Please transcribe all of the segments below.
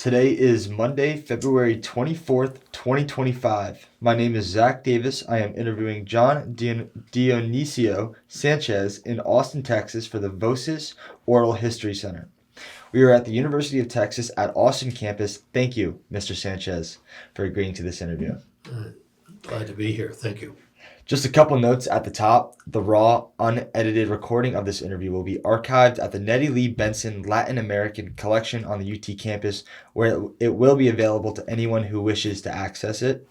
Today is Monday, February 24th, 2025. My name is Zach Davis. I am interviewing John Dionisio Sanchez in Austin, Texas for the Voces Oral History Center. We are at the University of Texas at Austin campus. Thank you, Mr. Sanchez, for agreeing to this interview. Glad to be here. Thank you. Just a couple notes at the top. The raw, unedited recording of this interview will be archived at the Nettie Lee Benson Latin American Collection on the UT campus, where it will be available to anyone who wishes to access it.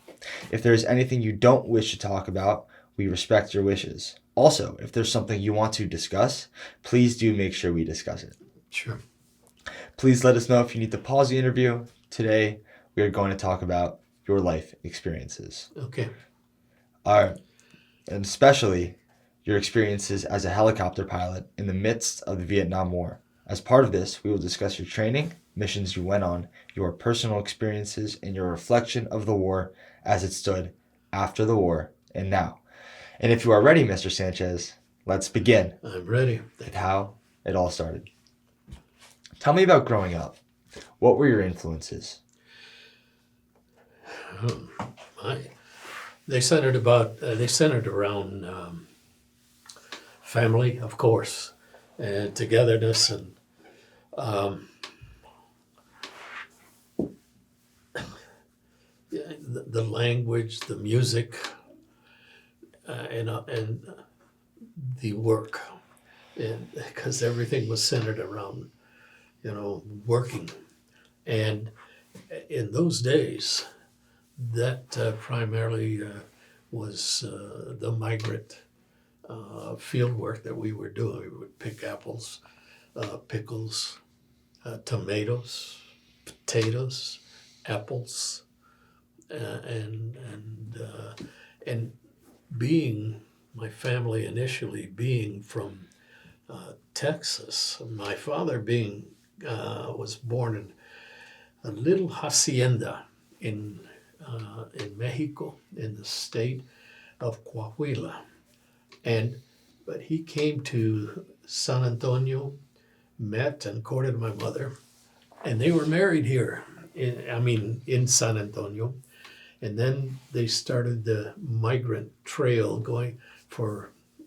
If there is anything you don't wish to talk about, we respect your wishes. Also, if there's something you want to discuss, please do make sure we discuss it. Sure. Please let us know if you need to pause the interview. Today, we are going to talk about your life experiences. Okay. All right. And especially your experiences as a helicopter pilot in the midst of the Vietnam War. As part of this, we will discuss your training, missions you went on, your personal experiences, and your reflection of the war as it stood after the war and now. And if you are ready, Mr. Sanchez, let's begin. I'm ready. With how it all started. Tell me about growing up. What were your influences? They centered around family, of course, and togetherness, and the language, the music, and the work, and because everything was centered around, working, and in those days. That primarily was the migrant field work that we were doing. We would pick apples, pickles, tomatoes, potatoes, apples, and being my family initially being from Texas. My father was born in a little hacienda in Mexico, in the state of Coahuila, but he came to San Antonio, met and courted my mother, and they were married here. In San Antonio, and then they started the migrant trail,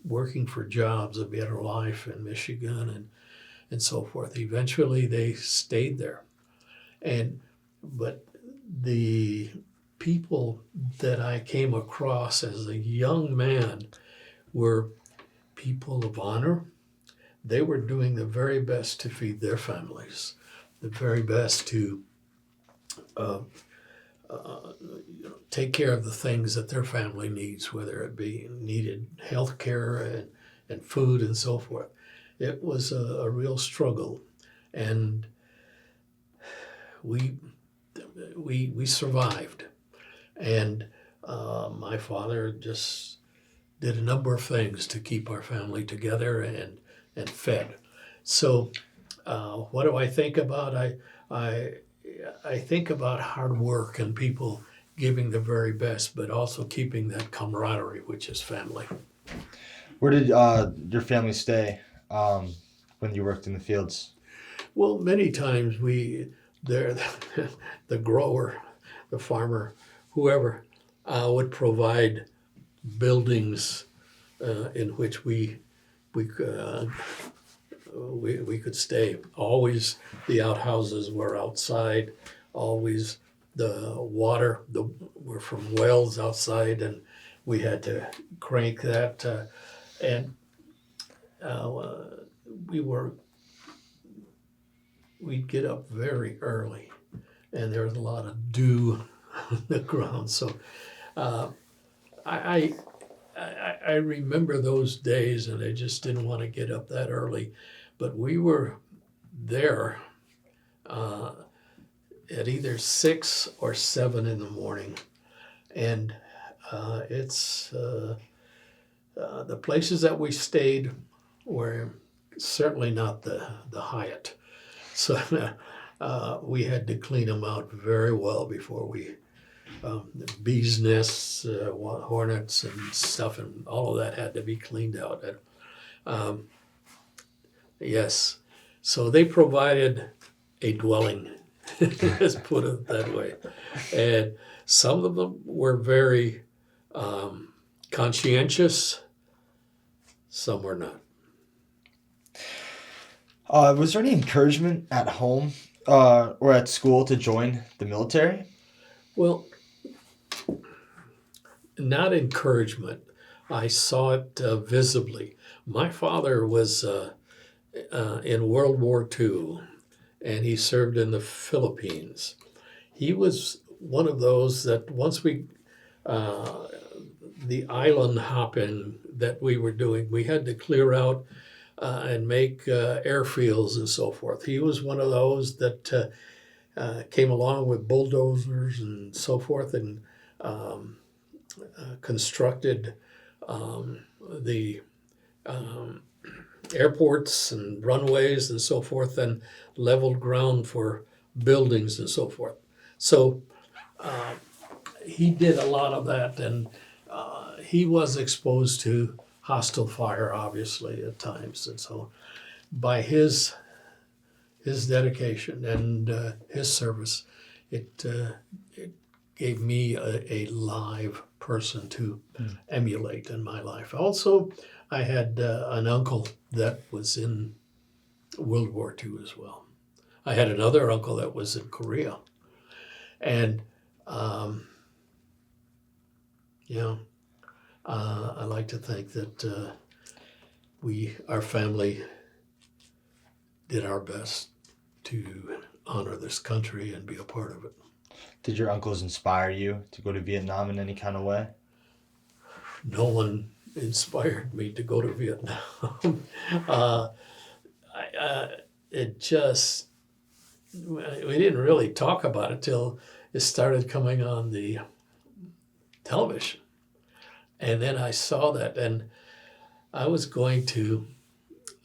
working for jobs, a better life in Michigan, and so forth. Eventually, they stayed there, but the people that I came across as a young man were people of honor. They were doing the very best to feed their families, the very best to take care of the things that their family needs, whether it be needed health care and food and so forth. It was a real struggle, and we survived. And my father just did a number of things to keep our family together and fed. So what do I think about? I think about hard work and people giving their very best, but also keeping that camaraderie, which is family. Where did your family stay when you worked in the fields? Well, many times the grower, the farmer, whoever would provide buildings in which we could stay. Always the outhouses were outside. Always the water were from wells outside, and we had to crank that. And we'd get up very early, and there was a lot of dew on the ground. So I remember those days, and I just didn't want to get up that early. But we were there at either 6 or 7 in the morning, and the places that we stayed were certainly not the Hyatt. So we had to clean them out very well before we, bees' nests, hornets and stuff, and all of that had to be cleaned out. Yes, so they provided a dwelling Let's put it that way. And some of them were very conscientious, some were not. Was there any encouragement at home or at school to join the military? Well, not encouragement. I saw it visibly. My father was in World War II, and he served in the Philippines. He was one of those that once the island hopping that we were doing, we had to clear out and make airfields and so forth. He was one of those that came along with bulldozers and so forth and constructed the airports and runways and so forth, and leveled ground for buildings and so forth. So he did a lot of that, and he was exposed to hostile fire, obviously, at times. And so by his dedication and his service, it gave me a live person to emulate in my life. Also, I had an uncle that was in World War II as well. I had another uncle that was in Korea. And, I like to think that our family did our best to honor this country and be a part of it. Did your uncles inspire you to go to Vietnam in any kind of way? No one inspired me to go to Vietnam. We didn't really talk about it till it started coming on the television. And then I saw that, and I was going to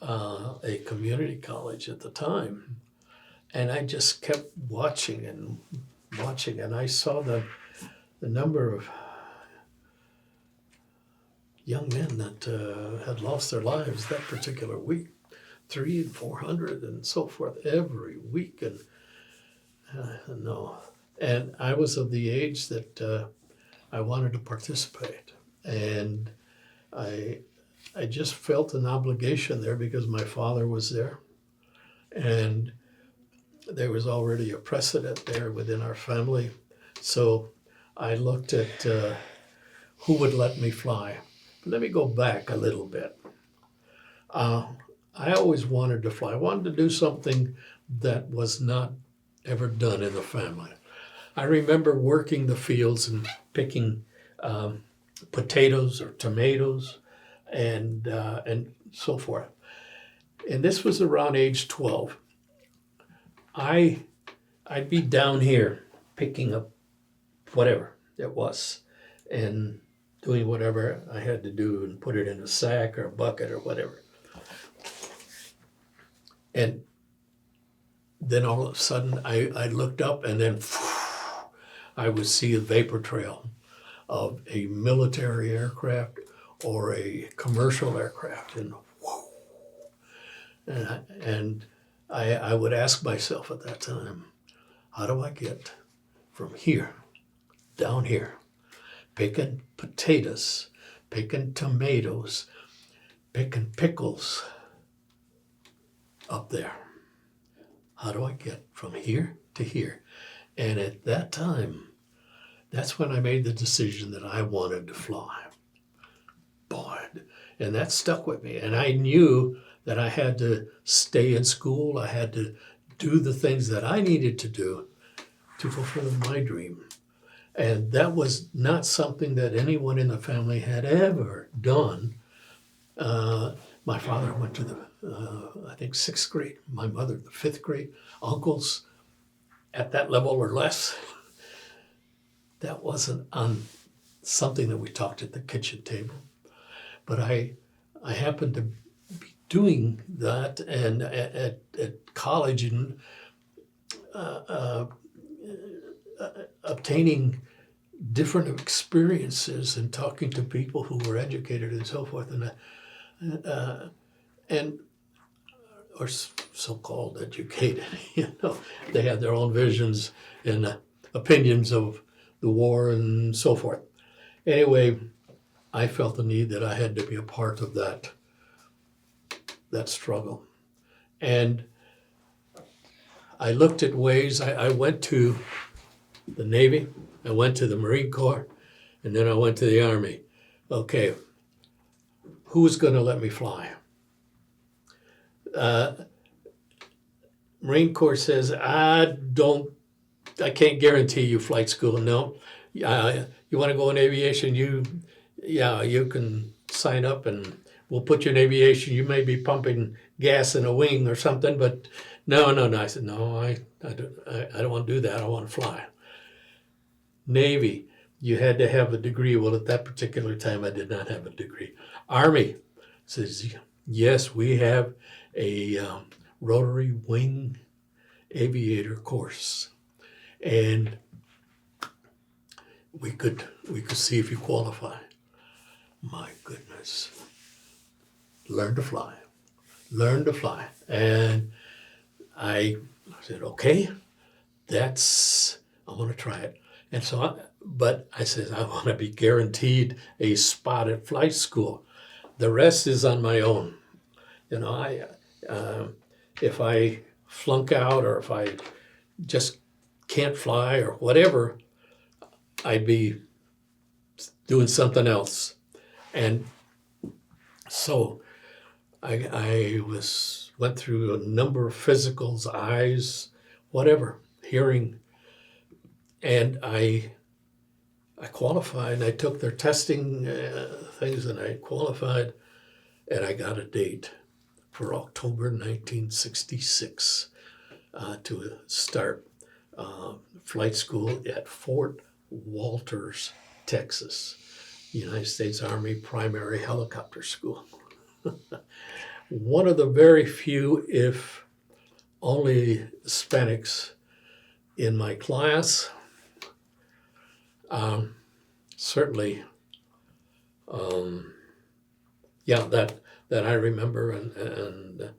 a community college at the time, and I just kept watching, and I saw the number of young men that had lost their lives that particular week, 300 and 400 and so forth every week, and no. And I was of the age that I wanted to participate, and I just felt an obligation there because my father was there, and there was already a precedent there within our family. So I looked at who would let me fly. But let me go back a little bit. I always wanted to fly. I wanted to do something that was not ever done in the family. I remember working the fields and picking potatoes or tomatoes and so forth. And this was around age 12. I'd be down here picking up whatever it was and doing whatever I had to do and put it in a sack or a bucket or whatever. And then all of a sudden I looked up, and then I would see a vapor trail of a military aircraft or a commercial aircraft, and I would ask myself at that time, how do I get from here down here, picking potatoes, picking tomatoes, picking pickles up there? How do I get from here to here? And at that time, that's when I made the decision that I wanted to fly. Boy, and that stuck with me. And I knew that I had to stay in school. I had to do the things that I needed to do to fulfill my dream. And that was not something that anyone in the family had ever done. My father went to the, I think, 6th grade. My mother, the 5th grade. Uncles at that level or less. That wasn't on something that we talked at the kitchen table. But I happened to be doing that, and at college, and obtaining different experiences and talking to people who were educated and so forth. And or so-called educated. They had their own visions and opinions of the war and so forth. Anyway, I felt the need that I had to be a part of that struggle. And I looked at ways. I went to the Navy, I went to the Marine Corps, and then I went to the Army. Okay, who's going to let me fly? Marine Corps says, I can't guarantee you flight school. No, you want to go in aviation, you can sign up and we'll put you in aviation. You may be pumping gas in a wing or something, but no. I said, no, I don't want to do that. I want to fly. Navy, you had to have a degree. Well, at that particular time, I did not have a degree. Army says, yes, we have a rotary wing aviator course, and we could see if you qualify. My goodness. Learn to fly. And I said, okay, I'm going to try it. And so, but I said, I want to be guaranteed a spot at flight school. The rest is on my own. If I flunk out or if I just can't fly or whatever, I'd be doing something else. And so I went through a number of physicals, eyes, whatever, hearing, and I qualified. I took their testing things and I qualified, and I got a date for October 1966 to start flight school at Fort Walters, Texas, United States Army Primary Helicopter School. One of the very few, if only, Hispanics in my class. Certainly, that I remember and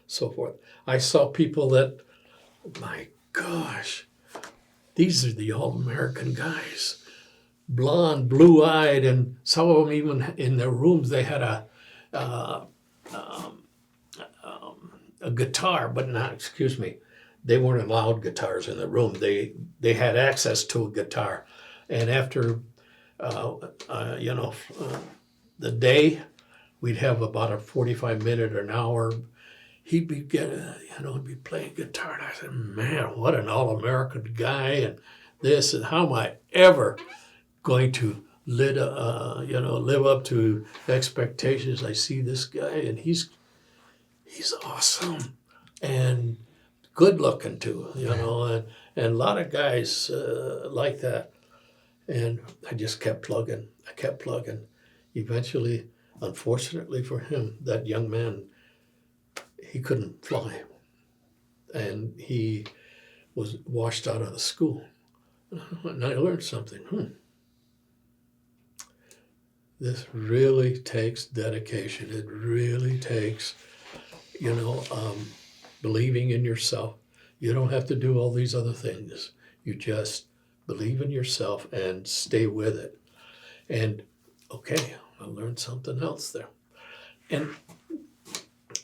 so forth. I saw people that, my gosh, these are the all-American guys, blonde, blue-eyed, and some of them even in their rooms they had a guitar, but not, excuse me, they weren't allowed guitars in the room. They had access to a guitar, and after the day, we'd have about a 45-minute or an hour. He'd be playing guitar, and I said, man, what an all-American guy, and this, and how am I ever going to live up to expectations? I see this guy, and he's awesome and good looking too, and a lot of guys like that. And I just kept plugging. Eventually, unfortunately for him, that young man, he couldn't fly. And he was washed out of the school. And I learned something. This really takes dedication. It really takes, believing in yourself. You don't have to do all these other things. You just believe in yourself and stay with it. And okay, I learned something else there. And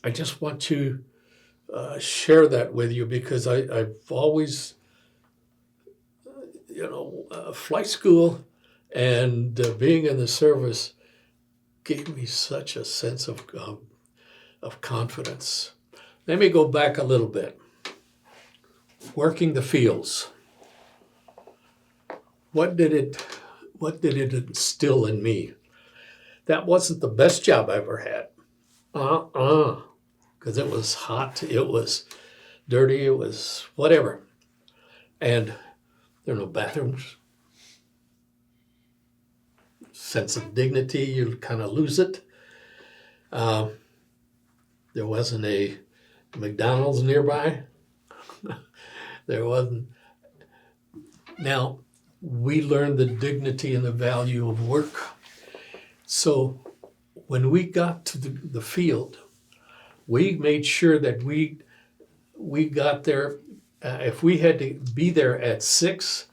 I just want to share that with you because I've always, flight school and being in the service gave me such a sense of confidence. Let me go back a little bit. Working the fields. What did it instill in me? That wasn't the best job I ever had. Because it was hot, it was dirty, it was whatever. And there were no bathrooms. Sense of dignity, you kind of lose it. There wasn't a McDonald's nearby. There wasn't. Now, we learned the dignity and the value of work. So when we got to the field, we made sure that we got there. If we had to be there at 6,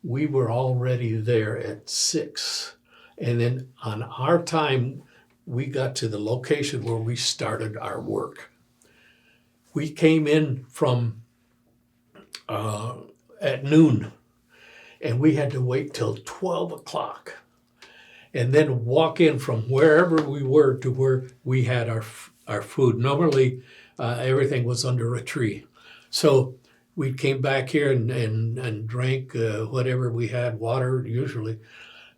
we were already there at 6. And then on our time, we got to the location where we started our work. We came in from at noon, and we had to wait till 12 o'clock and then walk in from wherever we were to where we had our food. Normally, everything was under a tree. So we came back here and drank whatever we had, water usually,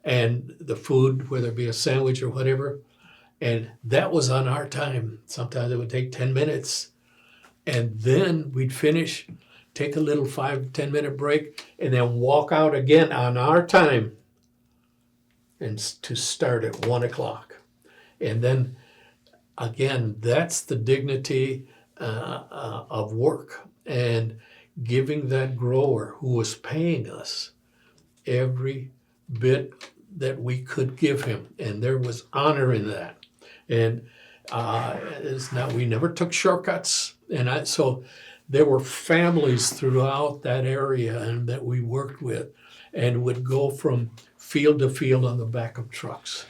and the food, whether it be a sandwich or whatever. And that was on our time. Sometimes it would take 10 minutes. And then we'd finish, take a little 5-10 minute break, and then walk out again on our time and to start at 1 o'clock. And then again, that's the dignity of work and giving that grower who was paying us every bit that we could give him. And there was honor in that. And it's not, we never took shortcuts. And so there were families throughout that area and that we worked with and would go from field to field on the back of trucks.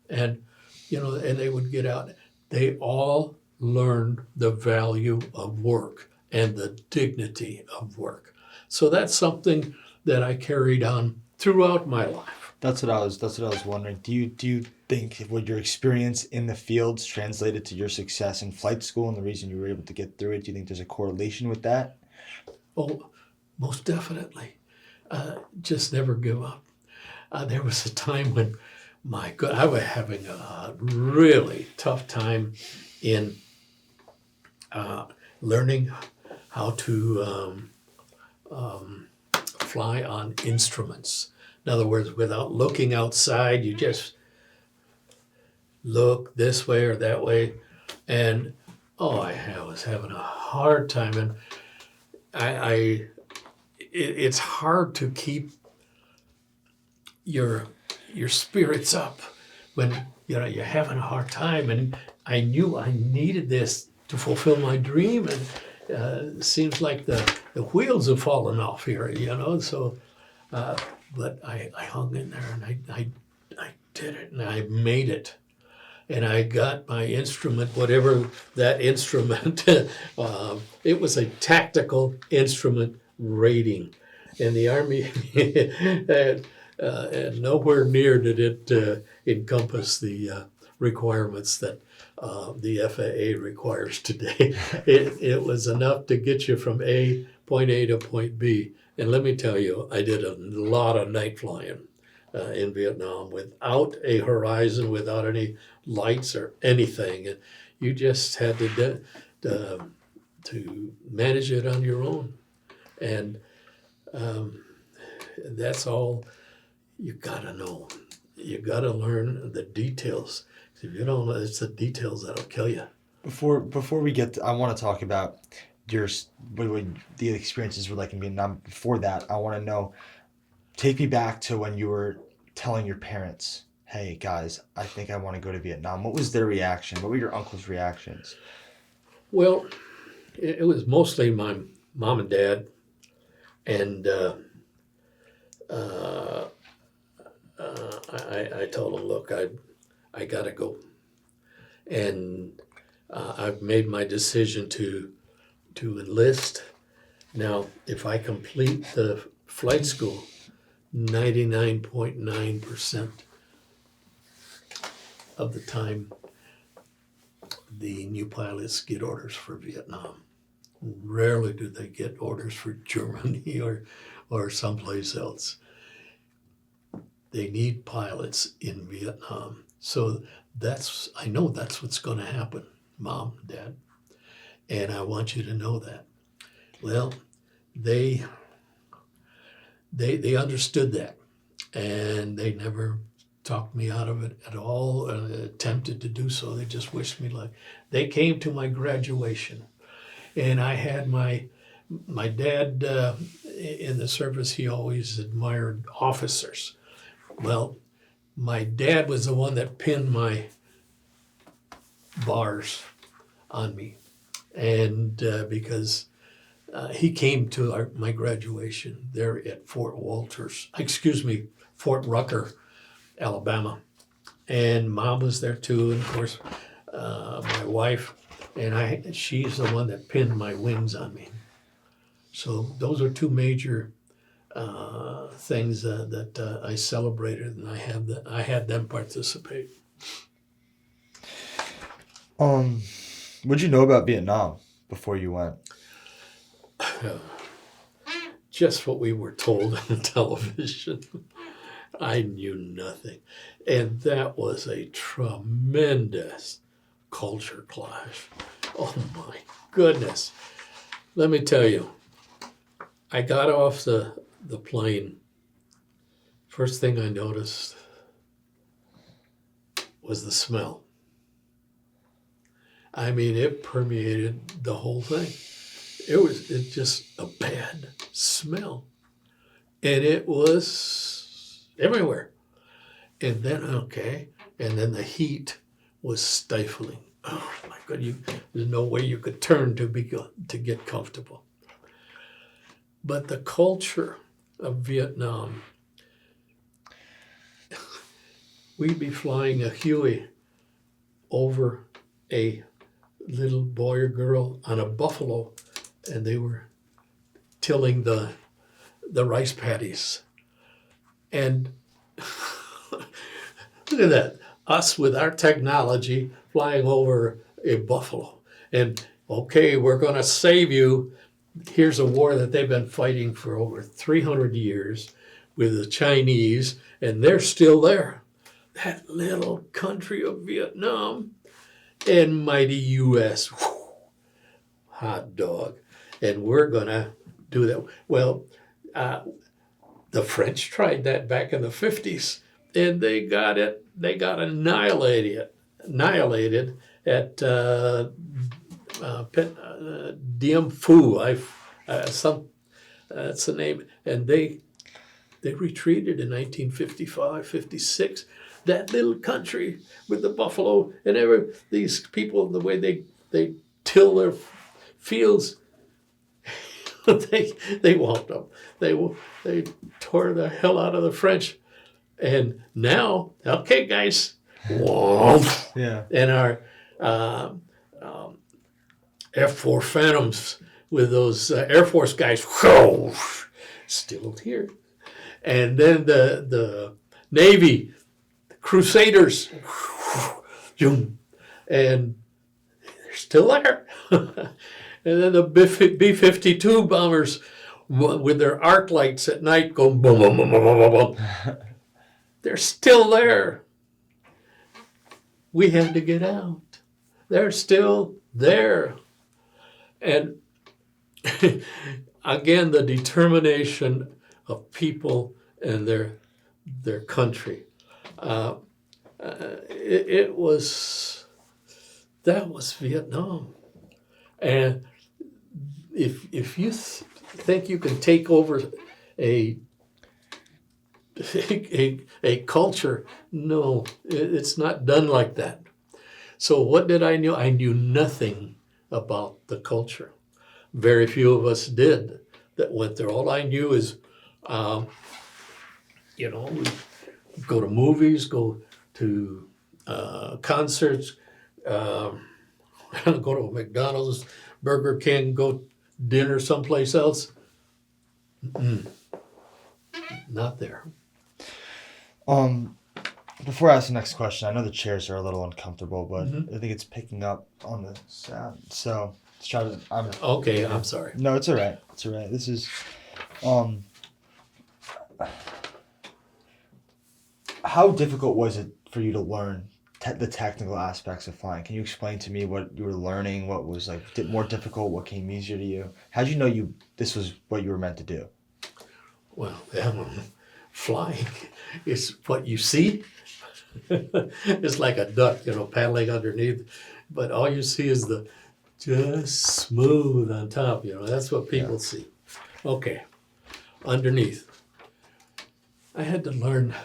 And, and they would get out. They all learned the value of work and the dignity of work. So that's something that I carried on throughout my life. That's what I was wondering. Do you think what your experience in the fields translated to your success in flight school and the reason you were able to get through it? Do you think there's a correlation with that? Oh, most definitely. Just never give up. There was a time when, my God, I was having a really tough time in learning how to fly on instruments. In other words, without looking outside, you just look this way or that way. And I was having a hard time. And it's hard to keep your spirits up when you're having a hard time. And I knew I needed this to fulfill my dream. And it seems like the wheels have fallen off here, So, but I hung in there and I did it and I made it. And I got my instrument, whatever that instrument, it was a tactical instrument rating. And the Army, and nowhere near did it encompass the requirements that the FAA requires today. It was enough to get you from point A to point B. And let me tell you, I did a lot of night flying in Vietnam without a horizon, without any lights or anything. And you just had to manage it on your own. And that's all you gotta know. You gotta learn the details. If you don't know, it's the details that'll kill you. Before we get I want to talk about what the experiences were like in Vietnam. Before that, I want to know, take me back to when you were telling your parents, hey guys, I think I want to go to Vietnam. What was their reaction? What were your uncle's reactions? Well, it was mostly my mom and dad. And I told them, look, I got to go. And I've made my decision to enlist. Now, if I complete the flight school, 99.9% of the time, the new pilots get orders for Vietnam. Rarely do they get orders for Germany or someplace else. They need pilots in Vietnam. So I know that's what's going to happen, Mom, Dad. And I want you to know that. Well, they understood that, and they never talked me out of it at all, attempted to do so. They just wished me luck. They came to my graduation, and I had my dad in the service. He always admired officers. Well, my dad was the one that pinned my bars on me. And because he came to my graduation there at Fort Rucker, Alabama. And Mom was there too, and of course, my wife, and she's the one that pinned my wings on me. So those are two major things that I celebrated, and I had them participate. What'd you know about Vietnam before you went? Just what we were told on television. I knew nothing. And that was a tremendous culture clash. Oh my goodness. Let me tell you, I got off the plane. First thing I noticed was the smell. I mean, it permeated the whole thing. It's just a bad smell. And it was everywhere. And then, and then the heat was stifling. Oh my God, there's no way you could turn to get comfortable. But the culture of Vietnam, we'd be flying a Huey over a little boy or girl on a buffalo, and they were tilling the rice paddies. And look at that, us with our technology flying over a buffalo. And okay, we're going to save you. Here's a war that they've been fighting for over 300 years with the Chinese, and they're still there. That little country of Vietnam and mighty U.S. Whew, hot dog. And we're going to do that. Well, the French tried that back in the 50s, and they got annihilated at Diem Phu. That's the name. And they retreated in 1955, 56. That little country with the buffalo and these people, the way they till their fields, they walked up. They tore the hell out of the French. And now, okay, guys, Yeah. and our F-4 Phantoms with those Air Force guys, still here. And then the Navy, the Crusaders, and they're still there. And then the B-52 bombers with their arc lights at night going boom, boom, boom, boom, boom, boom. They're still there. We had to get out. They're still there. And again, the determination of people and their country. That was Vietnam. And if you think you can take over a culture, no, it's not done like that. So what did I know? I knew nothing about the culture. Very few of us did that went there. All I knew is, we go to movies, go to concerts, go to McDonald's, Burger King, go dinner someplace else. Not there. Before I ask the next question, I know the chairs are a little uncomfortable, but I think it's picking up on the sound. So let's try to. I'm sorry. No, it's all right. It's all right. This is, how difficult was it for you to learn the technical aspects of flying? Can you explain to me what you were learning? What was more difficult? What came easier to you? How did you know this was what you were meant to do? Well, flying is what you see. It's like a duck, paddling underneath, but all you see is just smooth on top. That's what people see. Okay, underneath, I had to learn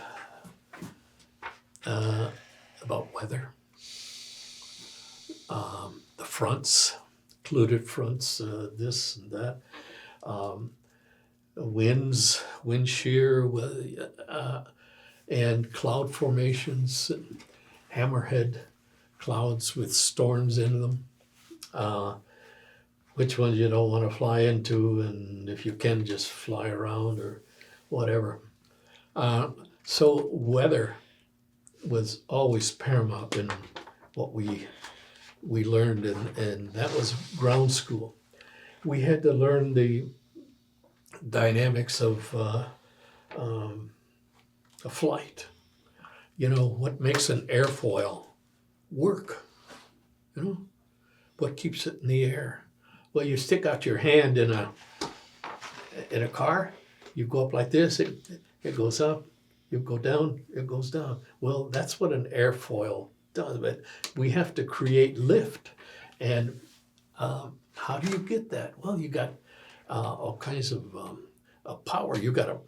about weather, the fronts, occluded fronts, this and that. Winds, wind shear, and cloud formations, and hammerhead clouds with storms in them. Which ones you don't want to fly into, and if you can, just fly around or whatever. So weather was always paramount in what we learned, and that was ground school. We had to learn the dynamics of a flight. You know, what makes an airfoil work? You know, what keeps it in the air? Well, you stick out your hand in a car, you go up like this, it goes up, you go down, it goes down. Well, that's what an airfoil does, but we have to create lift. And how do you get that? Well, you got all kinds of power. You got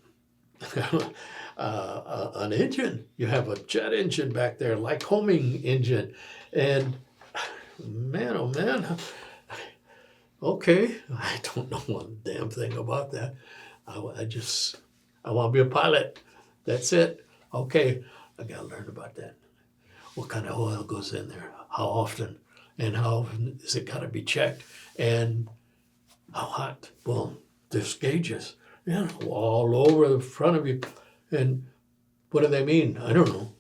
an engine. You have a jet engine back there, like homing engine. And man, oh man, okay, I don't know one damn thing about that. I want to be a pilot. That's it. Okay, I got to learn about that. What kind of oil goes in there? How often? And how often is it got to be checked? And how hot? Well, there's gauges, all over the front of you. And what do they mean? I don't know.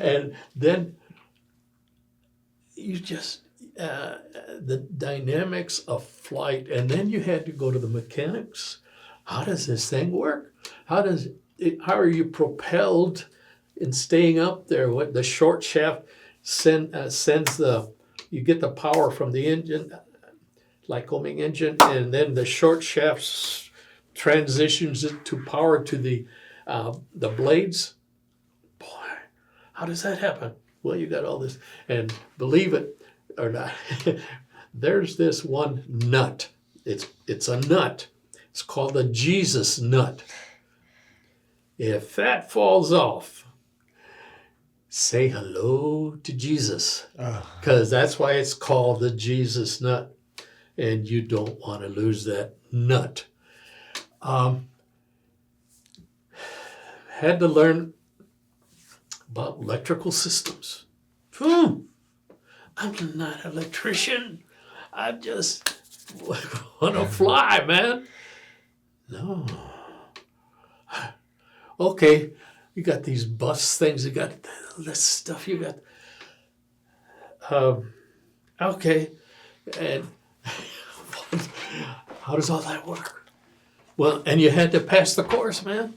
And then you just, the dynamics of flight, and then you had to go to the mechanics. How does this thing work? How are you propelled in staying up there? What the short shaft sends you get the power from the engine, like homing engine, and then the short shaft transitions it to power to the blades. Boy, how does that happen? Well, you got all this, and believe it or not, there's this one nut. It's a nut. It's called the Jesus nut. If that falls off, say hello to Jesus, because that's why it's called the Jesus nut, and you don't want to lose that nut. Had to learn about electrical systems. I'm not an electrician. I just want to fly, man. No. Okay, you got these bus things. You got this stuff. You got. Okay, and how does all that work? Well, and you had to pass the course, man.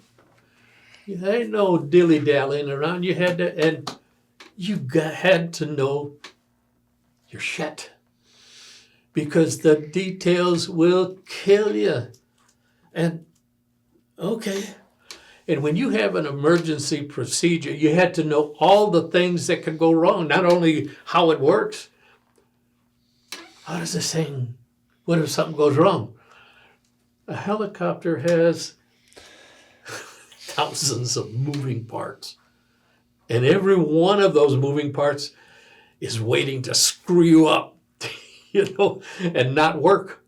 There ain't no dilly-dallying around. You had to, and you had to know your shit, because the details will kill you. And okay, and when you have an emergency procedure, you had to know all the things that could go wrong. Not only how it works. How does this thing? What if something goes wrong? A helicopter has thousands of moving parts. And every one of those moving parts is waiting to screw you up, and not work.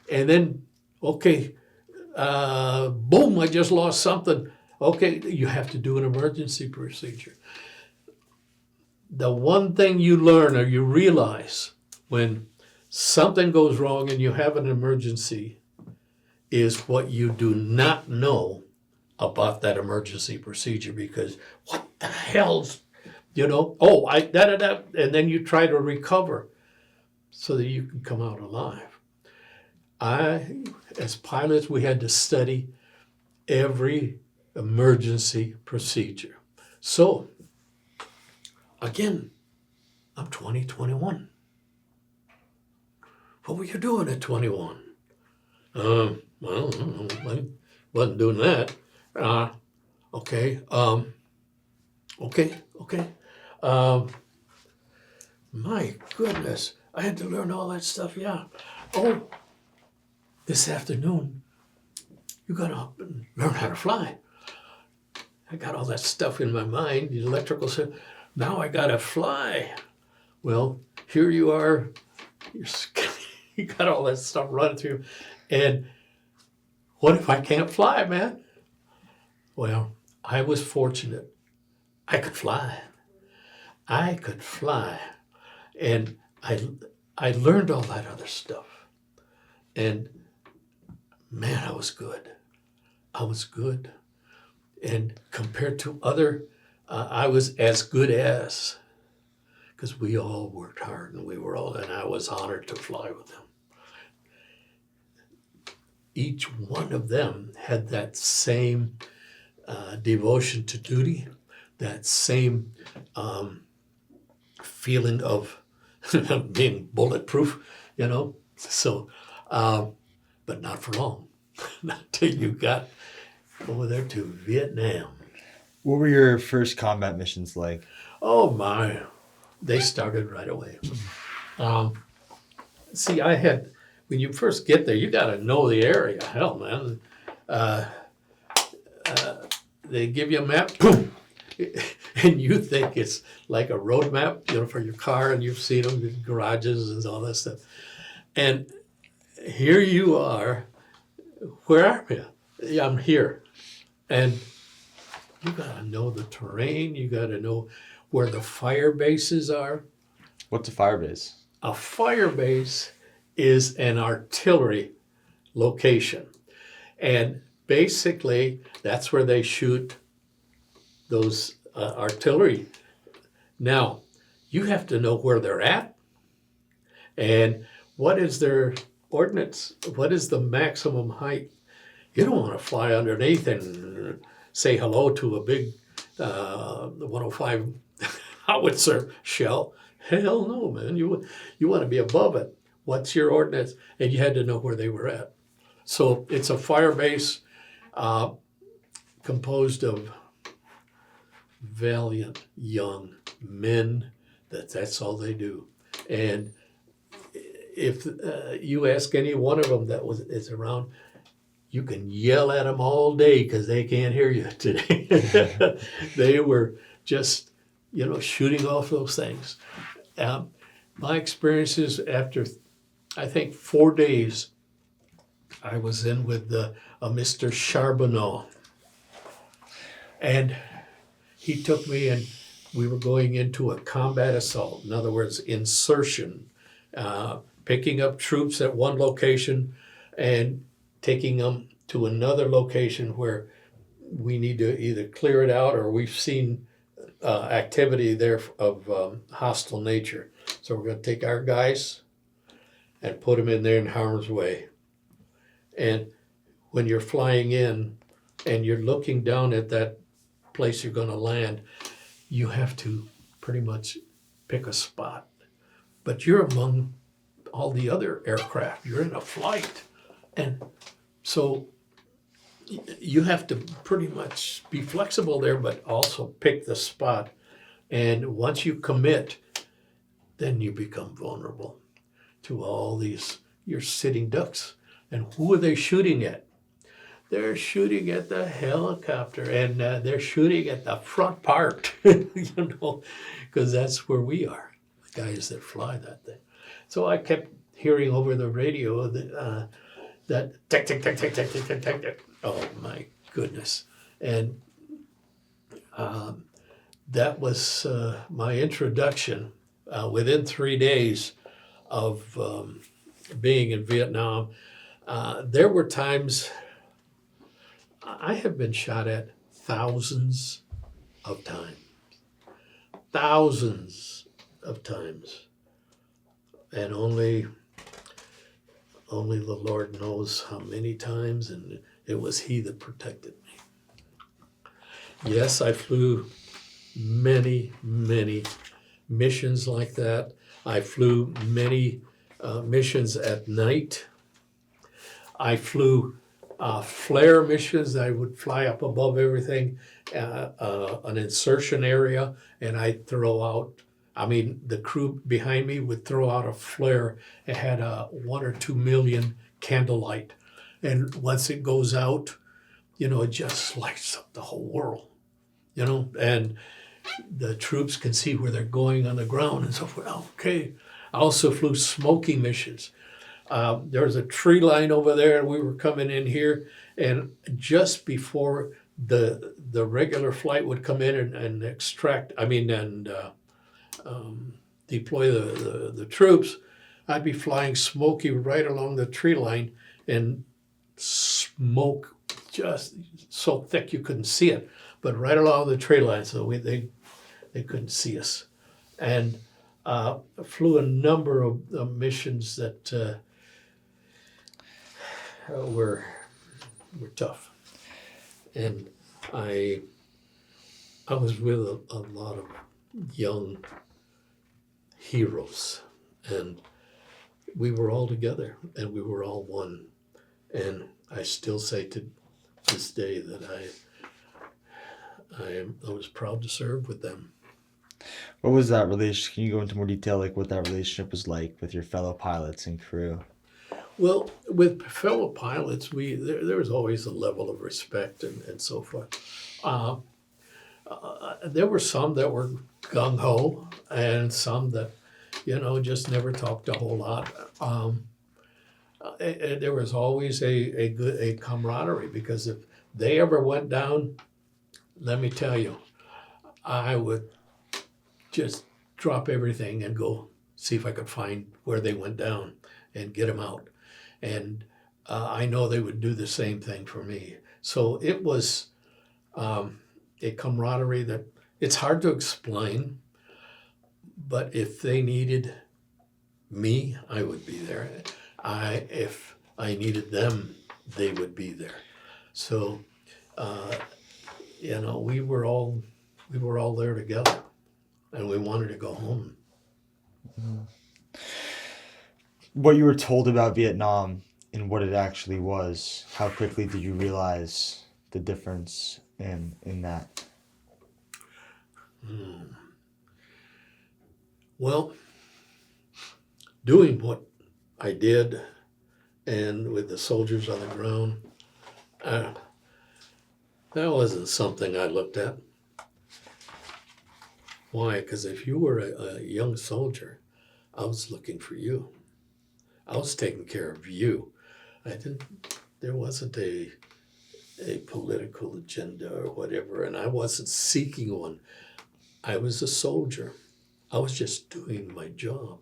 And then, okay, boom, I just lost something. Okay, you have to do an emergency procedure. The one thing you learn or you realize when something goes wrong and you have an emergency is what you do not know about that emergency procedure, because what the hell's, and then you try to recover so that you can come out alive. As pilots, we had to study every emergency procedure. So, again, I'm 21. What were you doing at 21? Well, I don't know. I wasn't doing that. Okay. My goodness, I had to learn all that stuff. Yeah. Oh, this afternoon, you got to learn how to fly. I got all that stuff in my mind, the electrical stuff. Now I got to fly. Well, here you are, you got all that stuff running through, and what if I can't fly, man? Well, I was fortunate. I could fly. I could fly, and I learned all that other stuff, and man, I was good. I was good, and compared to other, I was as good as, because we all worked hard, and and I was honored to fly with them. Each one of them had that same devotion to duty, that same feeling of being bulletproof, you know. So, but not for long, not till you got over there to Vietnam. What were your first combat missions like? Oh my, they started right away. See, when you first get there, you got to know the area. Hell, man. They give you a map, boom, and you think it's like a road map, for your car, and you've seen them, the garages and all that stuff. And here you are. Where are you? Yeah, I'm here. And you got to know the terrain. You got to know where the fire bases are. What's a fire base? A fire base is an artillery location. And basically, that's where they shoot those artillery. Now, you have to know where they're at and what is their ordnance, what is the maximum height. You don't want to fly underneath and say hello to a big 105 howitzer shell. Hell no, man. You want to be above it. What's your ordnance? And you had to know where they were at. So it's a fire base composed of valiant young men. That's all they do. And if you ask any one of them that is around, you can yell at them all day because they can't hear you today. They were just, shooting off those things. My experiences after, I think, 4 days, I was in with a Mr. Charbonneau. And he took me and we were going into a combat assault. In other words, insertion, picking up troops at one location and taking them to another location where we need to either clear it out or we've seen activity there of hostile nature. So we're going to take our guys and put them in there in harm's way. And when you're flying in and you're looking down at that place you're going to land, you have to pretty much pick a spot. But you're among all the other aircraft. You're in a flight. And so you have to pretty much be flexible there, but also pick the spot. And once you commit, then you become vulnerable to all these, you're sitting ducks. And who are they shooting at? They're shooting at the helicopter and they're shooting at the front part, because that's where we are, the guys that fly that thing. So I kept hearing over the radio that tick, tick, tick, tick, tick, tick, tick, tick, tick. Oh my goodness. And that was my introduction. Within 3 days of being in Vietnam, there were times I have been shot at thousands of times. Thousands of times. And only the Lord knows how many times, and it was He that protected me. Yes, I flew many, many missions like that. I flew many missions at night. I flew flare missions. I would fly up above everything, an insertion area, and I'd throw out, the crew behind me would throw out a flare. It had a 1 or 2 million candlelight. And once it goes out, it just lights up the whole world, and the troops can see where they're going on the ground and so forth. Okay. I also flew smoky missions. There was a tree line over there, and we were coming in here, and just before the regular flight would come in and extract, I mean, and deploy the troops, I'd be flying smoky right along the tree line, and smoke just so thick you couldn't see it, but right along the tree line, so they couldn't see us. And flew a number of missions that were tough. And I was with a lot of young heroes, and we were all together, and we were all one. And I still say to this day that I was proud to serve with them. What was that relationship? Can you go into more detail, like what that relationship was like with your fellow pilots and crew? Well, with fellow pilots, there was always a level of respect and so forth. There were some that were gung ho, and some that, just never talked a whole lot. There was always a camaraderie, because if they ever went down, let me tell you, I would just drop everything and go see if I could find where they went down and get them out. And I know they would do the same thing for me. So it was a camaraderie that it's hard to explain, but if they needed me, I would be there. If I needed them, they would be there. So, we were all there together, and we wanted to go home. What you were told about Vietnam and what it actually was, how quickly did you realize the difference in that? Well, doing what I did, and with the soldiers on the ground, that wasn't something I looked at. Why? Because if you were a young soldier, I was looking for you. I was taking care of you. There wasn't a political agenda or whatever, and I wasn't seeking one. I was a soldier. I was just doing my job,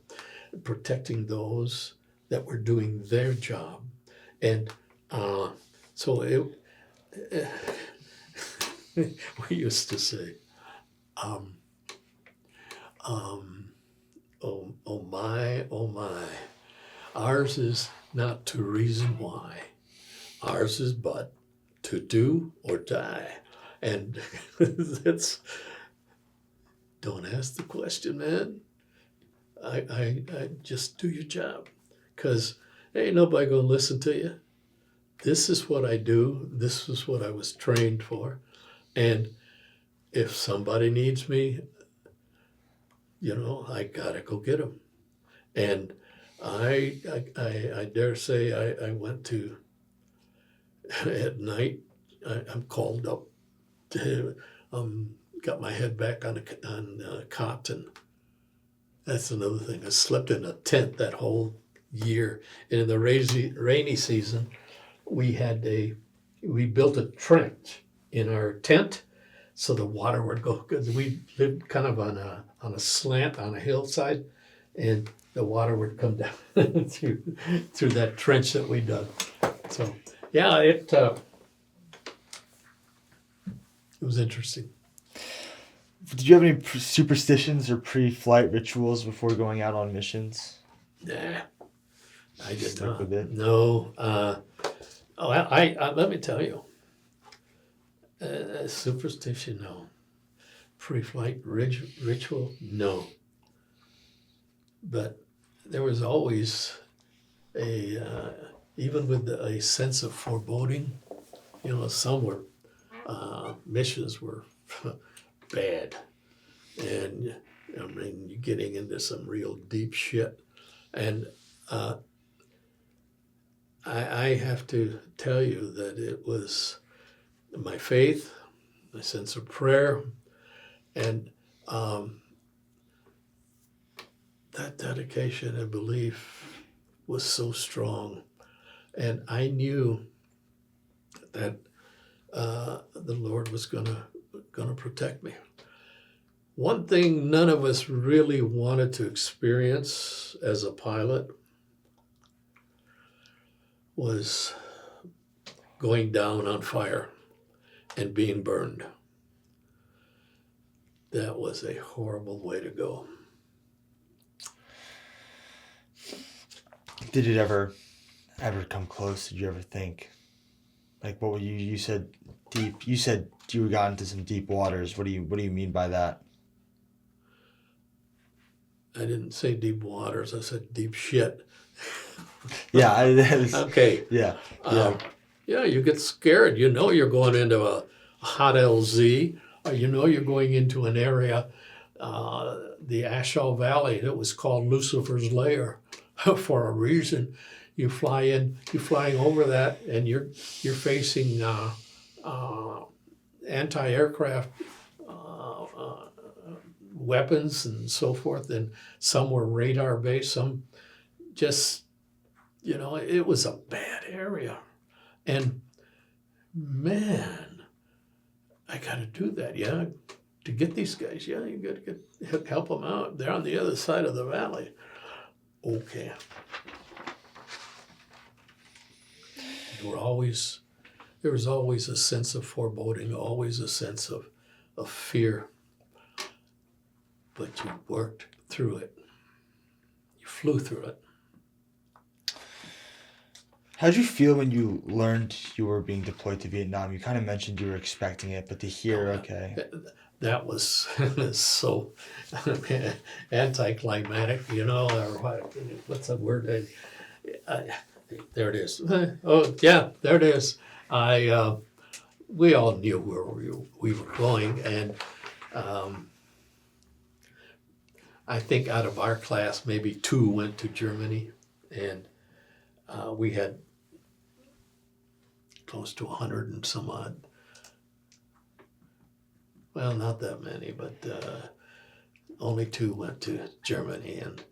protecting those that were doing their job. And so we used to say, oh my, ours is not to reason why. Ours is but to do or die. And don't ask the question, man. I just do your job, because ain't nobody gonna listen to you. This is what I do. This is what I was trained for. And if somebody needs me, I gotta go get them. And I dare say I went to, at night, I'm called up to, got my head back on a cot, and that's another thing. I slept in a tent that whole year. And in the rainy season, we built a trench in our tent, so the water would go, because we lived kind of on a slant on a hillside, and the water would come down through that trench that we dug. So yeah, it was interesting. Did you have any superstitions or pre-flight rituals before going out on missions? Nah, I did Stick not. with it? No. I let me tell you, superstition, no. Pre-flight ritual, no. But there was always even with a sense of foreboding, some were, missions were bad. And I mean, you're getting into some real deep shit. And I have to tell you that it was my faith, my sense of prayer, and that dedication and belief was so strong. And I knew that the Lord was gonna protect me. One thing none of us really wanted to experience as a pilot was going down on fire and being burned. That was a horrible way to go. Did it ever come close? Did you ever think, like, what were you said deep? You said you got into some deep waters. What do you mean by that? I didn't say deep waters. I said deep shit. Yeah, Okay. Yeah, Yeah, you get scared. You know you're going into a hot LZ, or you know you're going into an area, the Ashall Valley, that was called Lucifer's Lair for a reason. You're flying over that, and you're facing anti-aircraft weapons and so forth, and some were radar based, some just, it was a bad area. And man, I got to do that, yeah, to get these guys, yeah, you got to help them out. They're on the other side of the valley. Okay. There was always a sense of foreboding, always a sense of fear. But you worked through it. You flew through it. How did you feel when you learned you were being deployed to Vietnam? You kind of mentioned you were expecting it, but to hear, okay. That was so anticlimactic, or what's that word? There it is. Oh, yeah, there it is. We all knew where we were going, and I think out of our class, maybe 2 went to Germany, and we had close to 100 and some odd. Well, not that many, but only 2 went to Germany. And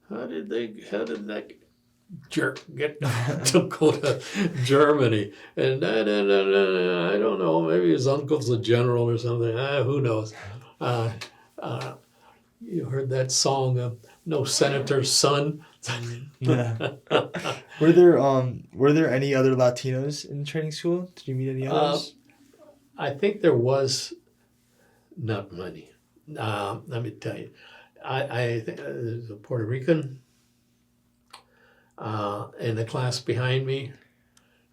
how did that jerk get to go to Germany? And I don't know, maybe his uncle's a general or something. Who knows? You heard that song, "No Senator's Son"? Yeah. Were there any other Latinos in training school? Did you meet any others? I think there was not many. Let me tell you, I think there's a Puerto Rican in the class behind me.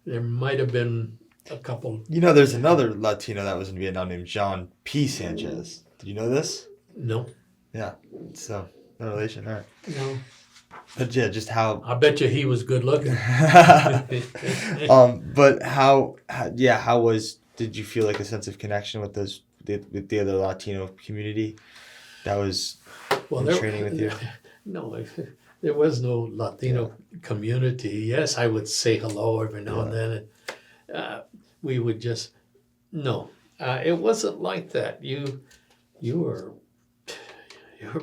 There might have been a couple. There's another Latino that was in Vietnam named John P. Sanchez. Did you know this? No. Yeah. So, no relation. All right. No. But yeah, just how. I bet you he was good looking. But how did you feel like a sense of connection with the other Latino community that was training with you? No, there was no Latino community. Yes, I would say hello every now and then. And, we would just, no, it wasn't like that. You were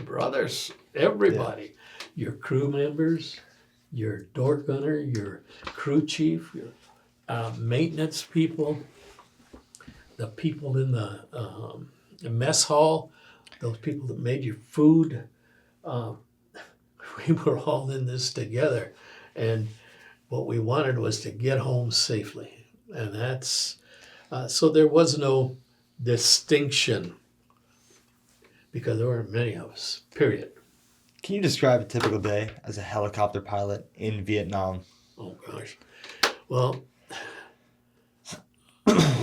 brothers, everybody. Your crew members, your door gunner, your crew chief, your maintenance people, the people in the mess hall, those people that made your food. We were all in this together, and what we wanted was to get home safely. And that's, so there was no distinction because there weren't many of us, period. Can you describe a typical day as a helicopter pilot in Vietnam? Oh, gosh. Well,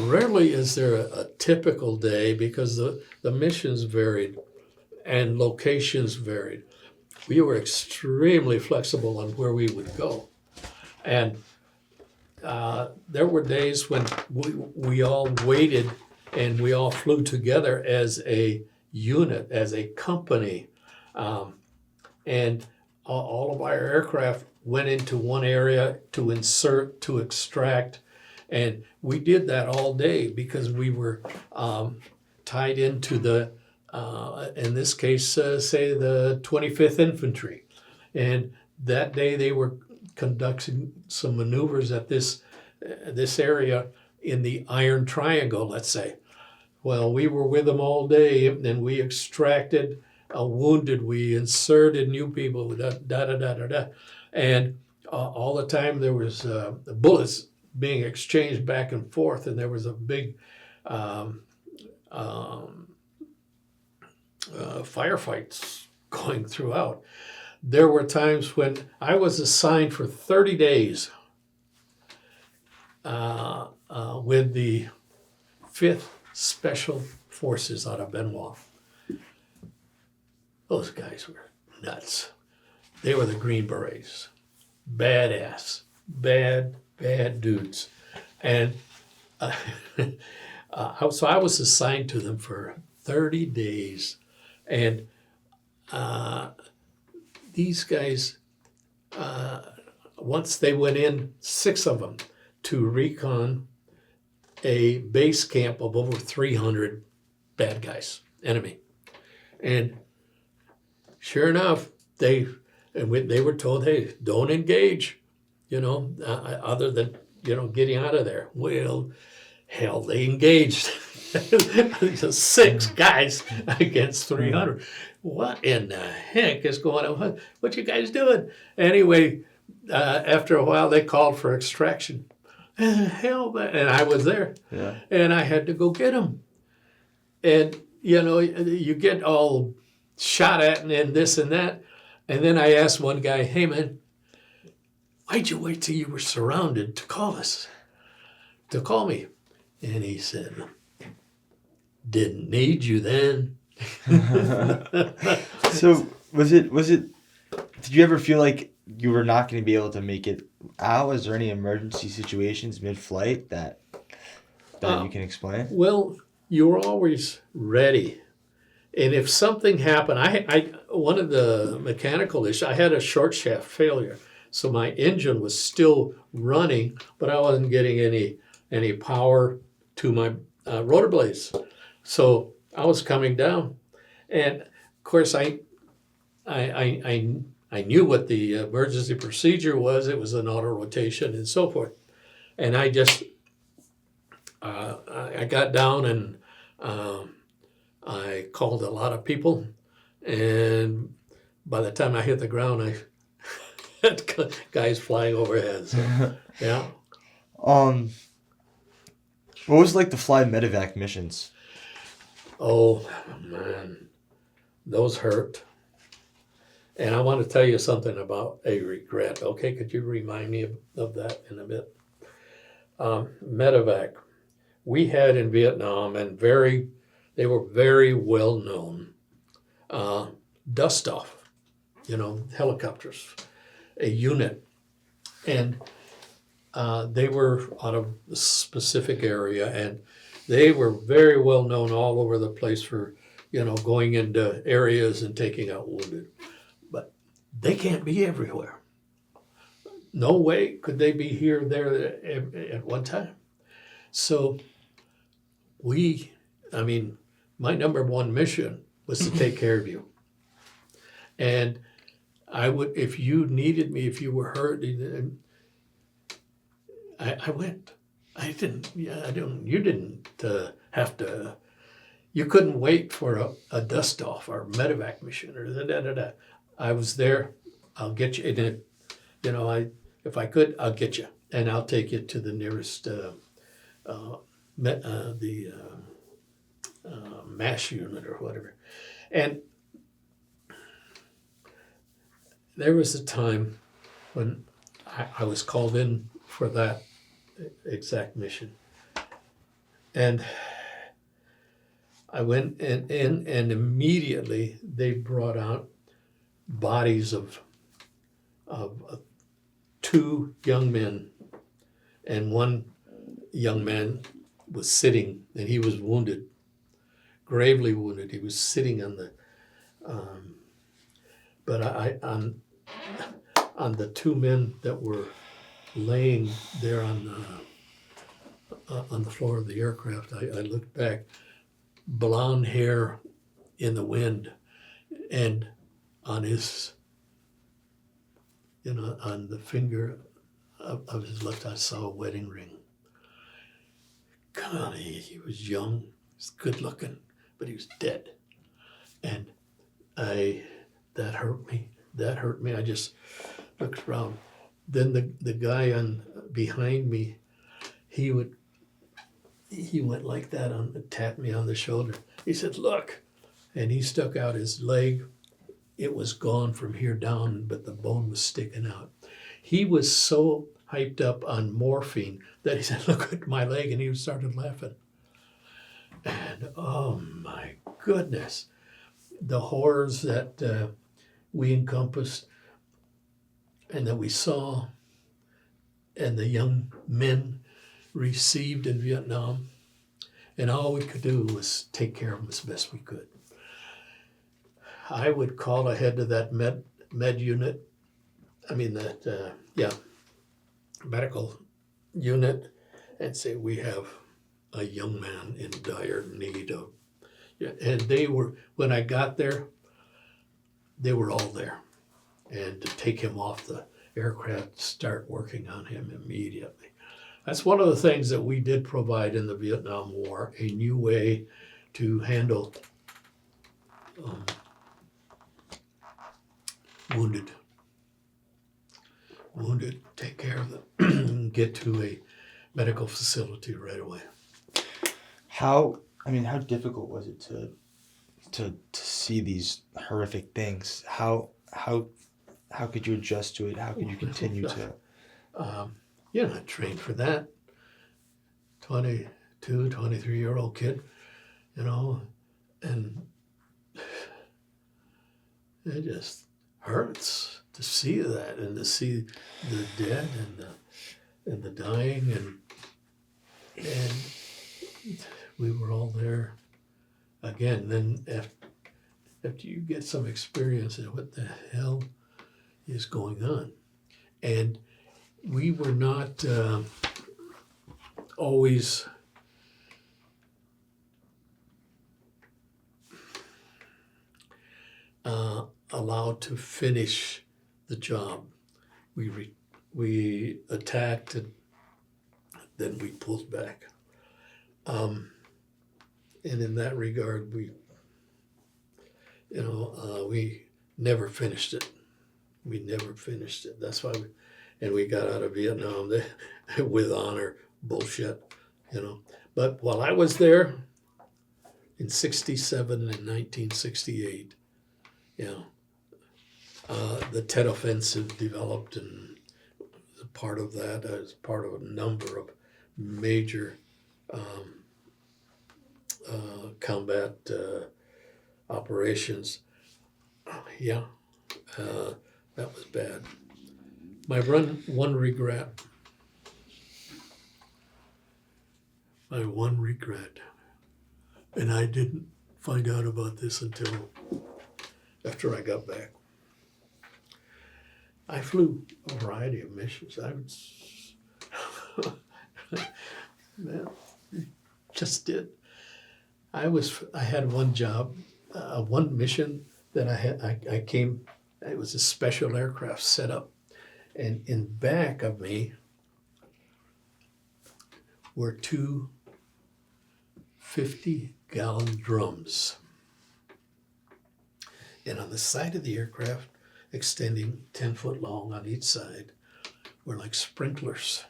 rarely is there a typical day because the missions varied and locations varied. We were extremely flexible on where we would go. And there were days when we all waited and we all flew together as a unit, as a company. And all of our aircraft went into one area to insert, to extract. And we did that all day because we were tied into the in this case, say the 25th Infantry. And that day they were conducting some maneuvers at this area in the Iron Triangle, let's say. Well, we were with them all day, and we extracted wounded, we inserted new people, da da da da da, and all the time there was bullets being exchanged back and forth, and there was a big firefights going throughout. There were times when I was assigned for 30 days with the 5th Special Forces out of Benoit. Those guys were nuts. They were the Green Berets. Badass. Bad dudes. And so I was assigned to them for 30 days. And these guys, once they went in, 6 of them, to recon a base camp of over 300 bad guys, enemy. And sure enough, they were told, hey, don't engage, other than, getting out of there. Well, hell, they engaged. 6 guys against 300. What in the heck is going on? What you guys doing? Anyway, after a while, they called for extraction. Hell, and I was there. Yeah. And I had to go get them. And, you get all shot at and this and that. And then I asked one guy, hey, man, why'd you wait till you were surrounded to call me? And he said, didn't need you then. So was it, did you ever feel like you were not going to be able to make it out? Was there any emergency situations mid-flight that you can explain? Well, you were always ready. And if something happened, I one of the mechanical issues, I had a short shaft failure. So my engine was still running, but I wasn't getting any power to my rotor blades. So I was coming down. And of course, I knew what the emergency procedure was. It was an auto rotation and so forth. And I just, I got down and I called a lot of people. And by the time I hit the ground, I had guys flying overhead. So, yeah. What was like the fly medevac missions? Oh, man. Those hurt. And I want to tell you something about a regret. Okay, could you remind me of that in a bit? Medevac. We had in Vietnam, and they were very well known. Dust off, helicopters, a unit. And they were out of a specific area, and they were very well known all over the place for, going into areas and taking out wounded. But they can't be everywhere. No way could they be here or there at one time. So my number one mission was to take care of you. And I would, if you needed me, if you were hurt, I went. You didn't have to, you couldn't wait for a dust off or medevac mission or da-da-da-da. I was there, I'll get you, and if I could, I'll get you, and I'll take you to the nearest MASH unit or whatever. And there was a time when I was called in for that exact mission. And I went in and immediately they brought out bodies of 2 young men, and one young man was sitting, and he was wounded, gravely wounded. He was sitting on the, on the 2 men that were laying there on the floor of the aircraft. I looked back, blonde hair, in the wind, and on his, on the finger of his left, I saw a wedding ring. God, he was young, he was good looking, but he was dead. And that hurt me. That hurt me. I just looked around. Then the guy behind me, he went like that tapped me on the shoulder. He said, "Look," and he stuck out his leg. It was gone from here down, but the bone was sticking out. He was so hyped up on morphine that he said, "Look at my leg," and he started laughing. And oh my goodness, the horrors that we encompassed and that we saw and the young men received in Vietnam, and all we could do was take care of them as best we could. I would call ahead to that med unit, medical unit, and say, "We have a young man in dire need of," and they were, when I got there, they were all there. And to take him off the aircraft, start working on him immediately. That's one of the things that we did provide in the Vietnam War, a new way to handle wounded, take care of them, get to a medical facility right away. How difficult was it to see these horrific things? How could you adjust to it? How could you continue to? You're not trained for that. 22, 23-year-old kid, and it just hurts to see that and to see the dead and the dying, and we were all there again. Then after you get some experience in what the hell is going on, and we were not always allowed to finish the job. We attacked and then we pulled back. And in that regard, we never finished it. We never finished it. That's why we got out of Vietnam with honor. Bullshit, But while I was there in 1967 and 1968, the Tet Offensive developed, and as part of that, as part of a number of major combat operations. That was bad. My one regret, and I didn't find out about this until after I got back. I flew a variety of missions. Just did. I had one job, one mission that I came. It was a special aircraft set up, and in back of me were two 50-gallon drums. And on the side of the aircraft, extending 10 foot long on each side, were like sprinklers.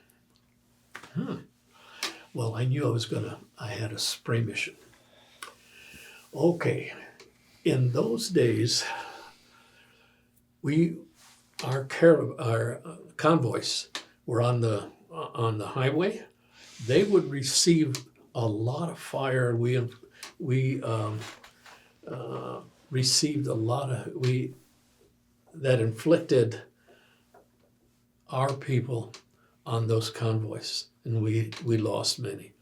Well, I knew I had a spray mission. Okay, in those days, our convoys were on the highway. They would receive a lot of fire. We received a lot of that inflicted our people on those convoys, and we lost many.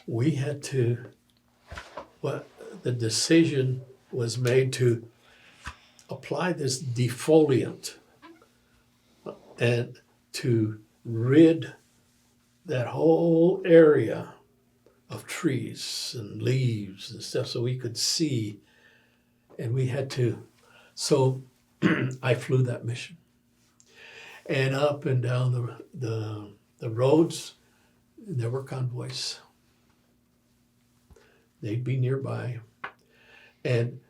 We had to. The decision was made to apply this defoliant and to rid that whole area of trees and leaves and stuff so we could see And we had to, so I flew that mission. And up and down the roads, there were convoys. They'd be nearby. And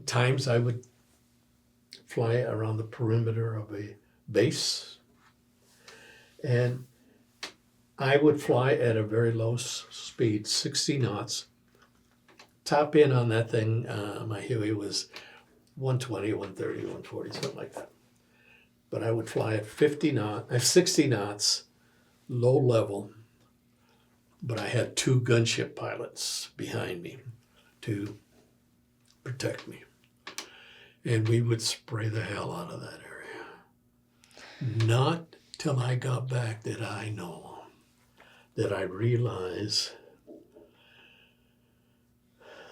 times I would fly around the perimeter of a base. And I would fly at a very low speed, 60 knots. Top in on that thing, my Huey was 120, 130, 140, something like that. But I would fly at 60 knots, low level. But I had 2 gunship pilots behind me to protect me. And we would spray the hell out of that area. Not till I got back did I know, that I realized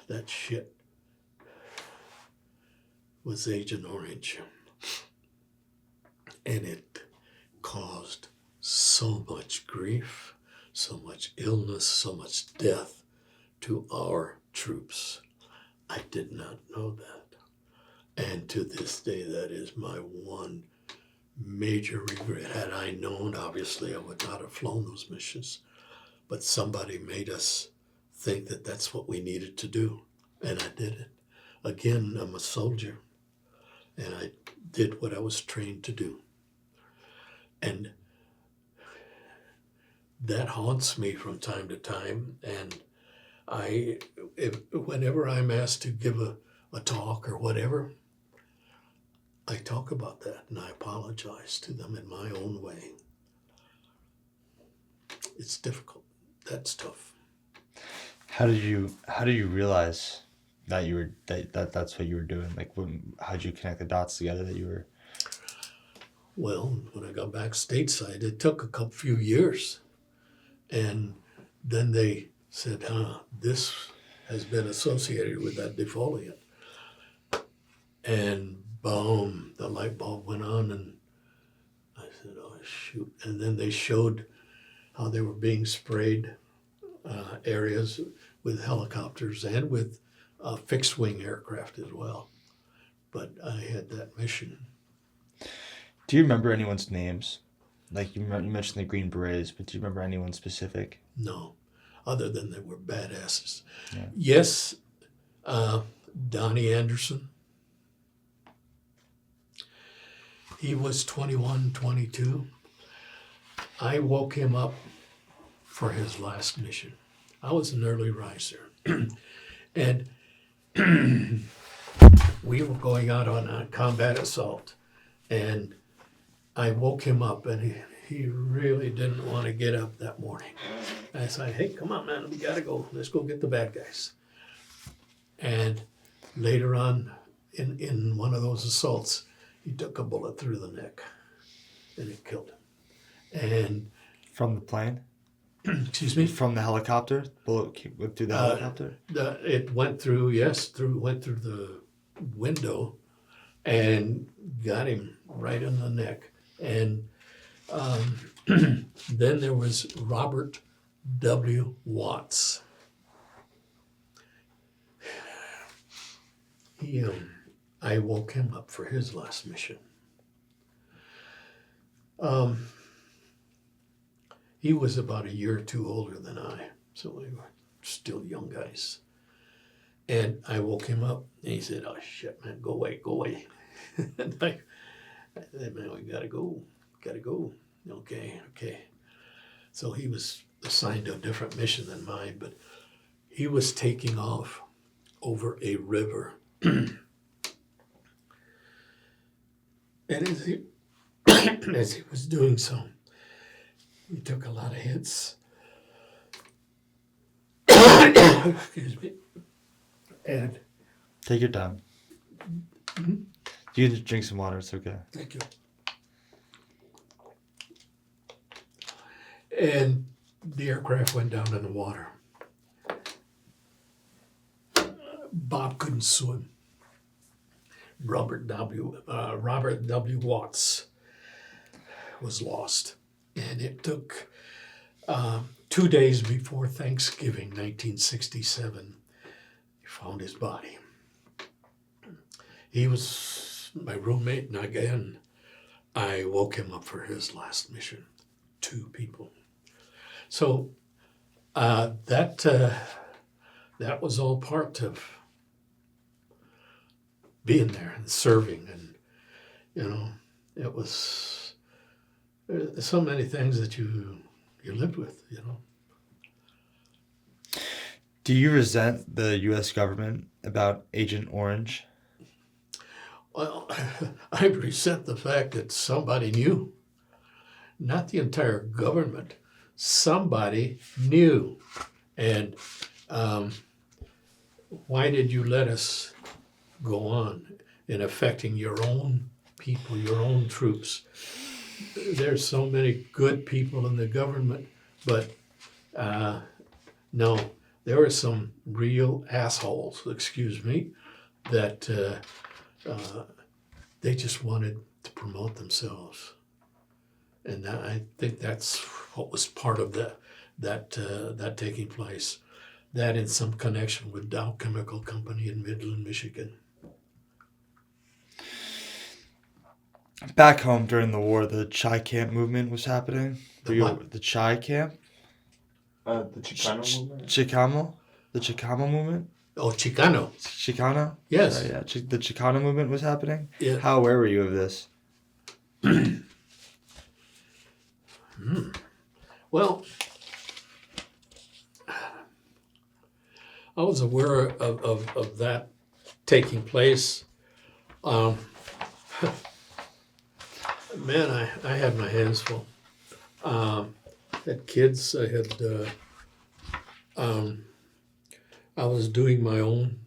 that shit was Agent Orange. And it caused so much grief, so much illness, so much death to our troops. I did not know that. And to this day, that is my one major regret. Had I known, obviously, I would not have flown those missions. But somebody made us think that that's what we needed to do. And I did it. Again, I'm a soldier. And I did what I was trained to do. And that haunts me from time to time. And whenever I'm asked to give a talk or whatever, I talk about that and I apologize to them in my own way. It's difficult. That's tough. How did you realize that you were that's what you were doing? Like, how did you connect the dots together that you were? Well, when I got back stateside, it took a few years, and then they said, this has been associated with that defoliant. And boom, the light bulb went on, and I said, oh, shoot. And then they showed how they were being sprayed areas with helicopters and with fixed-wing aircraft as well. But I had that mission. Do you remember anyone's names? Like, you mentioned the Green Berets, but do you remember anyone specific? No, other than they were badasses. Yeah. Yes, Donnie Anderson. He was 21, 22. I woke him up for his last mission. I was an early riser. And we were going out on a combat assault. And I woke him up, and he really didn't want to get up that morning. I said, hey, come on, man, we got to go. Let's go get the bad guys. And later on, in one of those assaults, he took a bullet through the neck, and it killed him. And from the plane? Excuse me? From the helicopter? Bullet went through the helicopter? It went through, went through the window and got him right in the neck. And then there was Robert W. Watts. I woke him up for his last mission. He was about a year or two older than I, so we were still young guys. And I woke him up, and he said, oh, shit, man, go away. And I said, man, we gotta go. Okay. So he was assigned to a different mission than mine, but he was taking off over a river. And as he was doing so, he took a lot of hits. Excuse me. And take your time. Mm-hmm. You can drink some water, it's okay. Thank you. And the aircraft went down in the water. Bob couldn't swim. Robert W. Watts was lost. And it took 2 days before Thanksgiving, 1967, they found his body. He was my roommate, and again, I woke him up for his last mission. 2 people. So that was all part of being there and serving, and it was so many things that you lived with. Do you resent the U.S. government about Agent Orange? Well, I resent the fact that somebody knew, not the entire government. Somebody knew, and why did you let us go on in affecting your own people, your own troops? There's so many good people in the government, but no, there were some real assholes, excuse me, that they just wanted to promote themselves. And I think that's what was part of that taking place. That in some connection with Dow Chemical Company in Midland, Michigan. Back home during the war, the Chai Camp movement was happening. The Chai Camp? The Chicano movement? Chicano? The Chicano movement? Oh, Chicano. Chicano? Yes. Sorry, yeah. The Chicano movement was happening? Yeah. How aware were you of this? Well, I was aware of that taking place. Man, I had my hands full. Had kids. I was doing my own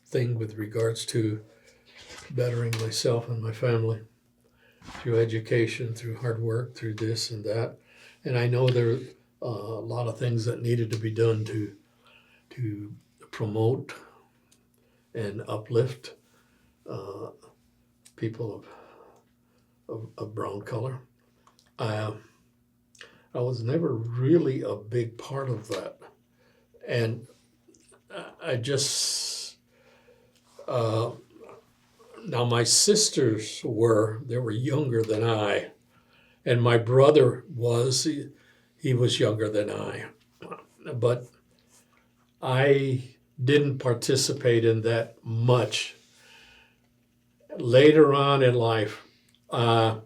thing with regards to bettering myself and my family through education, through hard work, through this and that. And I know there are a lot of things that needed to be done to promote and uplift people of brown color. I was never really a big part of that. And I just, now my sisters they were younger than I, and my brother he was younger than I, but I didn't participate in that much. Later on in life, I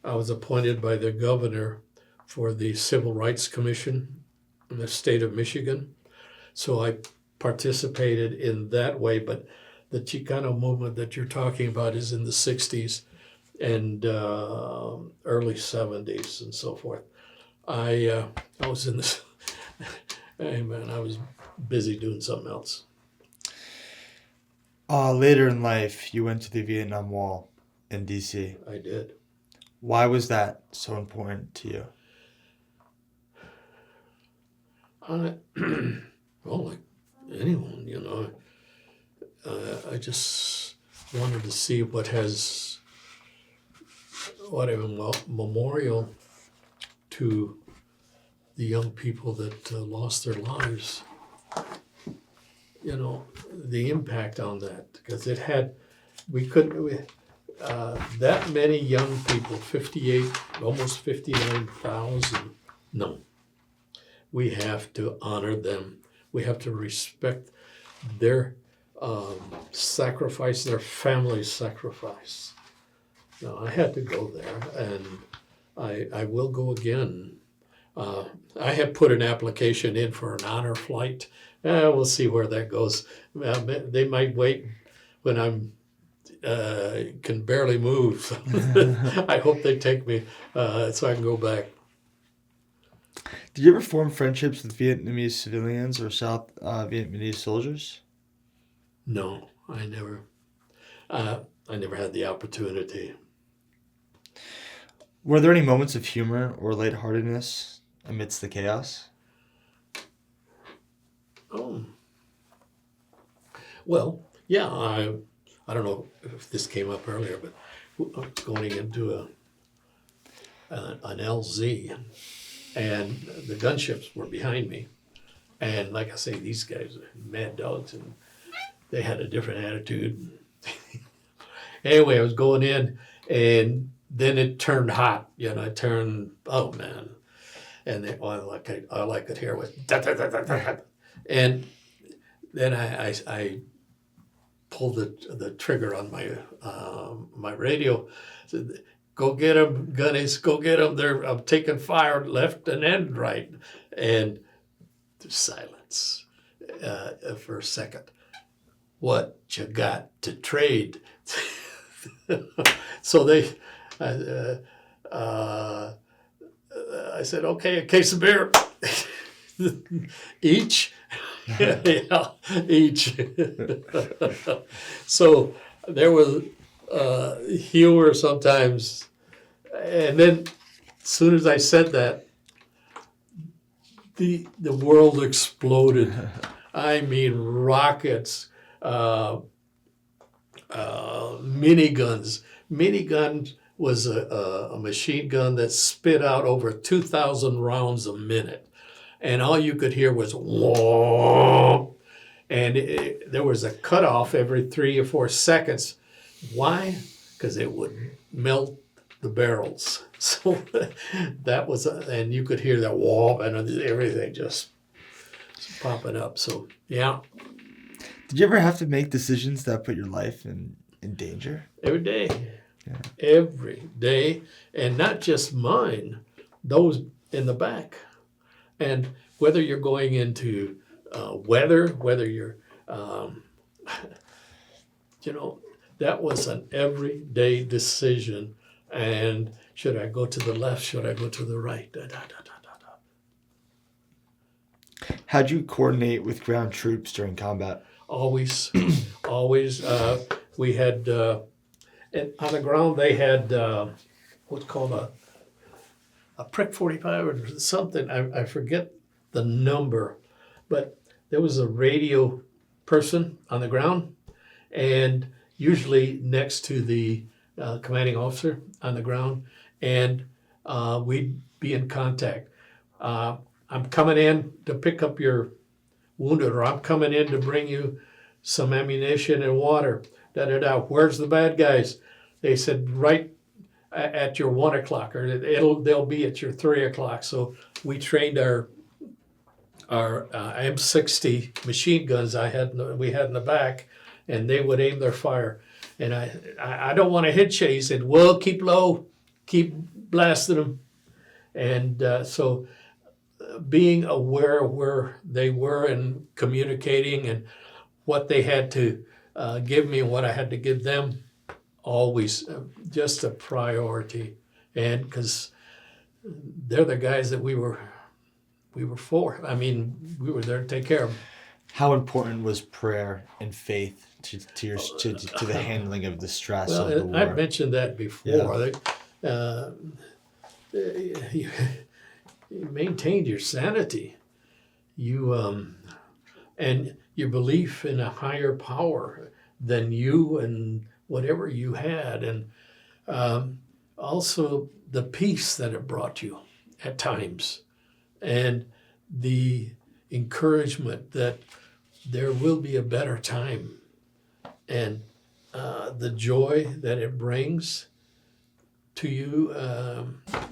was appointed by the governor for the Civil Rights Commission in the state of Michigan. So I participated in that way, but the Chicano movement that you're talking about is in the 60s and early 70s and so forth. I was in this, hey man, I was busy doing something else. Later in life, you went to the Vietnam Wall in D.C. I did. Why was that so important to you? Well, like anyone, I just wanted to see what a memorial to the young people that lost their lives. The impact on that, because that many young people, 58, almost 59,000, no. We have to honor them. We have to respect their sacrifice, their family's sacrifice. Now, I had to go there, and I will go again. I had put an application in for an honor flight. We'll see where that goes. They might wait when I'm can barely move. I hope they take me so I can go back. Did you ever form friendships with Vietnamese civilians or South Vietnamese soldiers? No, I never. I never had the opportunity. Were there any moments of humor or lightheartedness amidst the chaos? Oh. Well, yeah, I don't know if this came up earlier, but going into an LZ, and the gunships were behind me, and like I say, these guys are mad dogs, and they had a different attitude. Anyway, I was going in, and then it turned hot. It turned, oh man. And all I could hear was, da, da, da, da, da. And then I pulled the trigger on my radio. Said, "Go get them, gunnies! Go get them! I'm taking fire left and right." And there's silence for a second. What you got to trade? So I said, "Okay, a case of beer, each." Yeah, each. So there was humor sometimes, and then as soon as I said that, the world exploded. I mean, rockets, miniguns. Minigun was a machine gun that spit out over 2,000 rounds a minute. And all you could hear was whoa, and there was a cutoff every 3 or 4 seconds. Why? Because it would melt the barrels. So that was, and you could hear that whoa, and everything just popping up. So yeah. Did you ever have to make decisions that put your life in danger? Every day. Yeah. Every day, and not just mine, those in the back. And whether you're going into weather, whether you're, that was an everyday decision. And should I go to the left? Should I go to the right? Da, da, da, da, da, da. How'd you coordinate with ground troops during combat? Always. We had, and on the ground they had what's called a prick 45 or something. I forget the number, but there was a radio person on the ground, and usually next to the commanding officer on the ground, and we'd be in contact. I'm coming in to pick up your wounded, or I'm coming in to bring you some ammunition and water. Da da da. Where's the bad guys? They said right at your 1 o'clock, or they'll be at your 3 o'clock. So we trained our M60 machine guns we had in the back, and they would aim their fire. And I don't want to hit you. He said, well, keep low, keep blasting them. And so being aware of where they were and communicating and what they had to give me and what I had to give them, always just a priority. And because they're the guys that we were for. I mean, we were there to take care of them. How important was prayer and faith to the handling of the stress of the war? I've mentioned that before. Yeah. You maintained your sanity. And your belief in a higher power than you and whatever you had, and also the peace that it brought you at times, and the encouragement that there will be a better time, and the joy that it brings to you,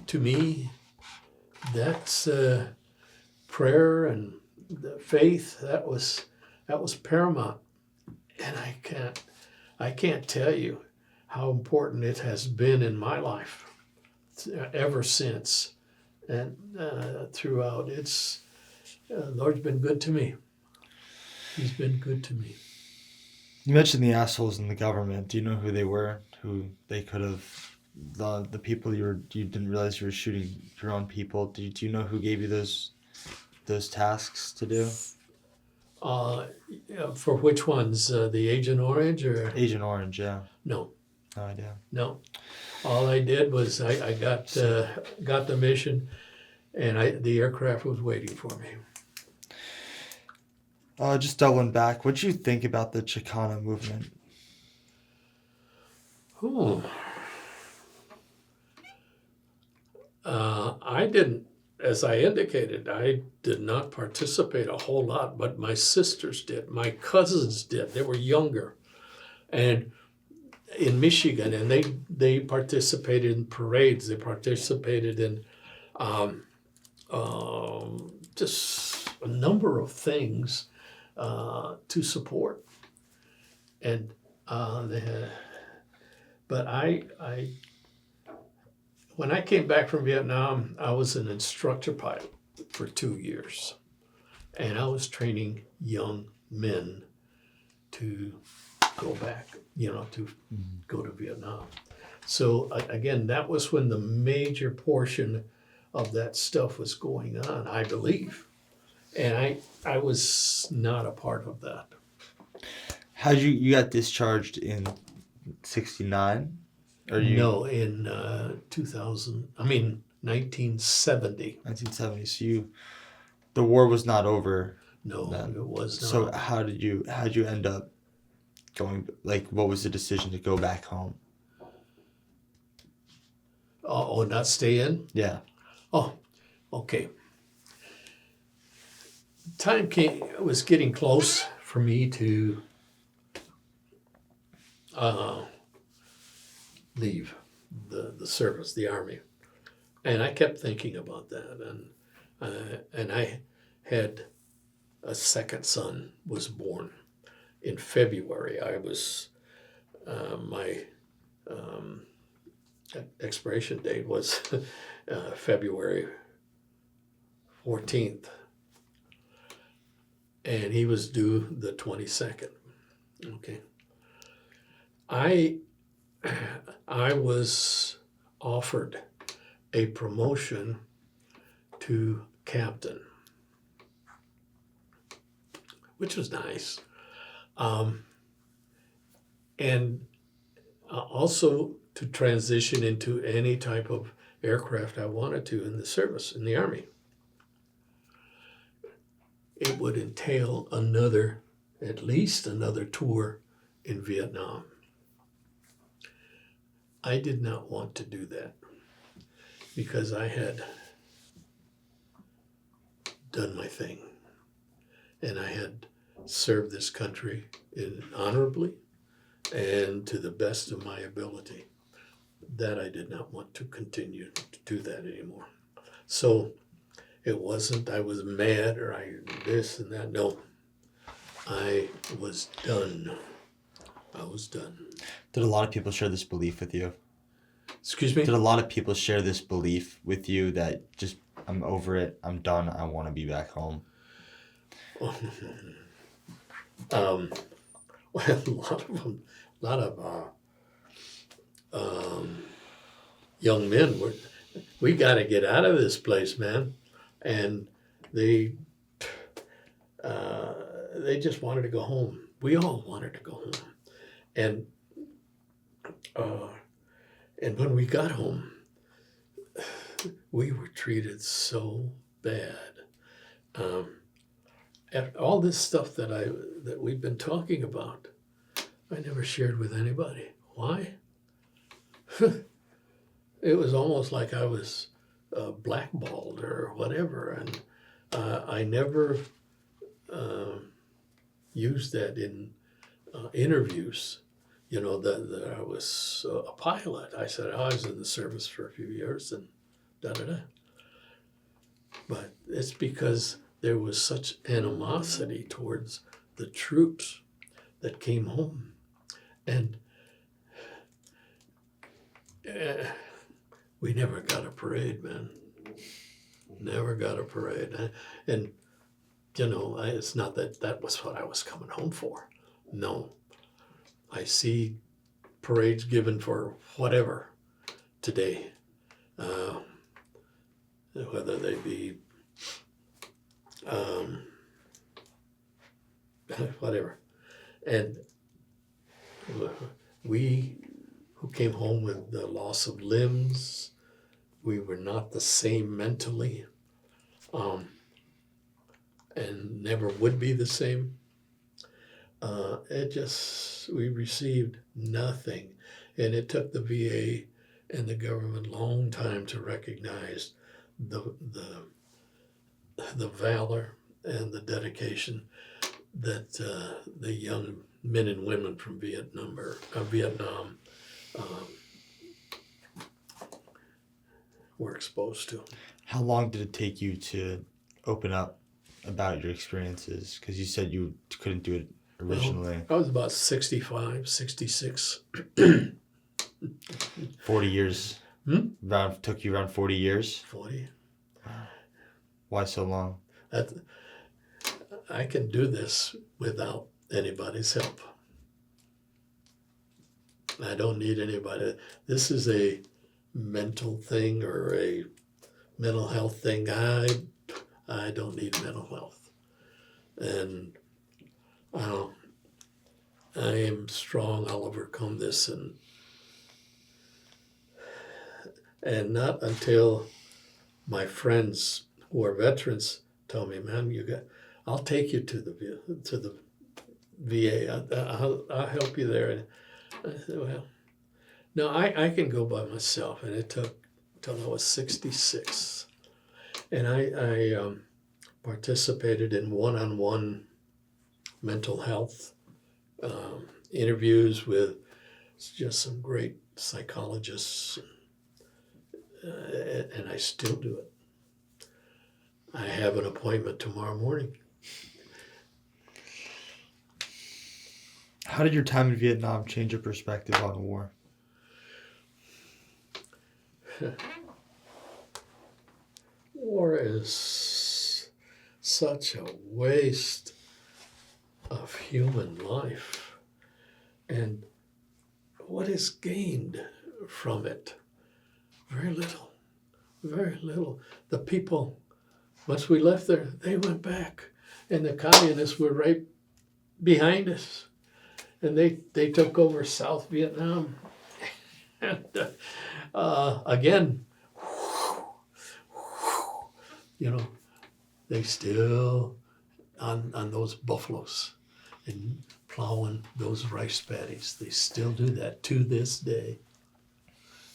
to me. That's prayer and the faith. That was paramount, and I can't tell you how important it has been in my life ever since, and throughout. It's Lord's been good to me. He's been good to me. You mentioned the assholes in the government. Do you know who they were? Who they could have? The people you didn't realize you were shooting your own people. Do you know who gave you those tasks to do? For which ones? The Agent Orange or Agent Orange, yeah. No. No idea. No. All I did was I got the mission, and the aircraft was waiting for me. Just doubling back, what did you think about the Chicano movement? I didn't as I indicated, I did not participate a whole lot, but my sisters did. My cousins did. They were younger, and in Michigan, and they participated in parades. They participated in um, just a number of things to support. And but when I came back from Vietnam, I was an instructor pilot for 2 years, and I was training young men to go back, to go to Vietnam. So again, that was when the major portion of that stuff was going on, I believe, and I was not a part of that. How'd you got discharged in '69? Or you No, in 1970. 1970? So the war was not over No, then. it was not. So how'd you end up going? Like, what was the decision to go back home? Oh, not stay in? Yeah. Oh, okay. Time came, it was getting close for me to leave the service, the Army. And I kept thinking about that. And I had a second son was born in February. I was, my expiration date was February 14th. And he was due the 22nd. Okay. I was offered a promotion to captain, which was nice. And also to transition into any type of aircraft I wanted to in the service, in the Army. It would entail at least another tour in Vietnam. I did not want to do that because I had done my thing and I had served this country honorably and to the best of my ability. That I did not want to continue to do that anymore. So it wasn't I was mad or this and that. No, I was done. I was done. Did a lot of people share this belief with you? Excuse me? Did a lot of people share this belief with you that just, I'm over it, I'm done, I want to be back home? Well, a lot of young men we got to get out of this place, man. And they just wanted to go home. We all wanted to go home. And when we got home, we were treated so bad. And all this stuff that we've been talking about, I never shared with anybody. Why? It was almost like I was blackballed or whatever, and I never used that in interviews. That I was a pilot. I said I was in the service for a few years and da-da-da. But it's because there was such animosity towards the troops that came home. And we never got a parade, man. Never got a parade. And it's not that was what I was coming home for. No. I see parades given for whatever today, whether they be whatever. And we who came home with the loss of limbs, we were not the same mentally, and never would be the same. We received nothing. And it took the VA and the government a long time to recognize the valor and the dedication that the young men and women from Vietnam were exposed to. How long did it take you to open up about your experiences? Because you said you couldn't do it originally. Well, I was about 65, 66. 40 years. Took you around 40 years? 40. Why so long? I can do this without anybody's help. I don't need anybody. This is a mental thing or a mental health thing. I don't need mental health. And I am strong. I'll overcome this. And not until my friends who are veterans tell me, man, I'll take you to the VA. I'll help you there. And I said, well, no, I can go by myself. And it took till I was 66. And I participated in one-on-one mental health interviews with just some great psychologists. And I still do it. I have an appointment tomorrow morning. How did your time in Vietnam change your perspective on war? War is such a waste of human life. And what is gained from it? Very little. Very little. The people, once we left there, they went back. And the communists were right behind us. And they took over South Vietnam. And again, they still on those buffaloes and plowing those rice paddies. They still do that to this day.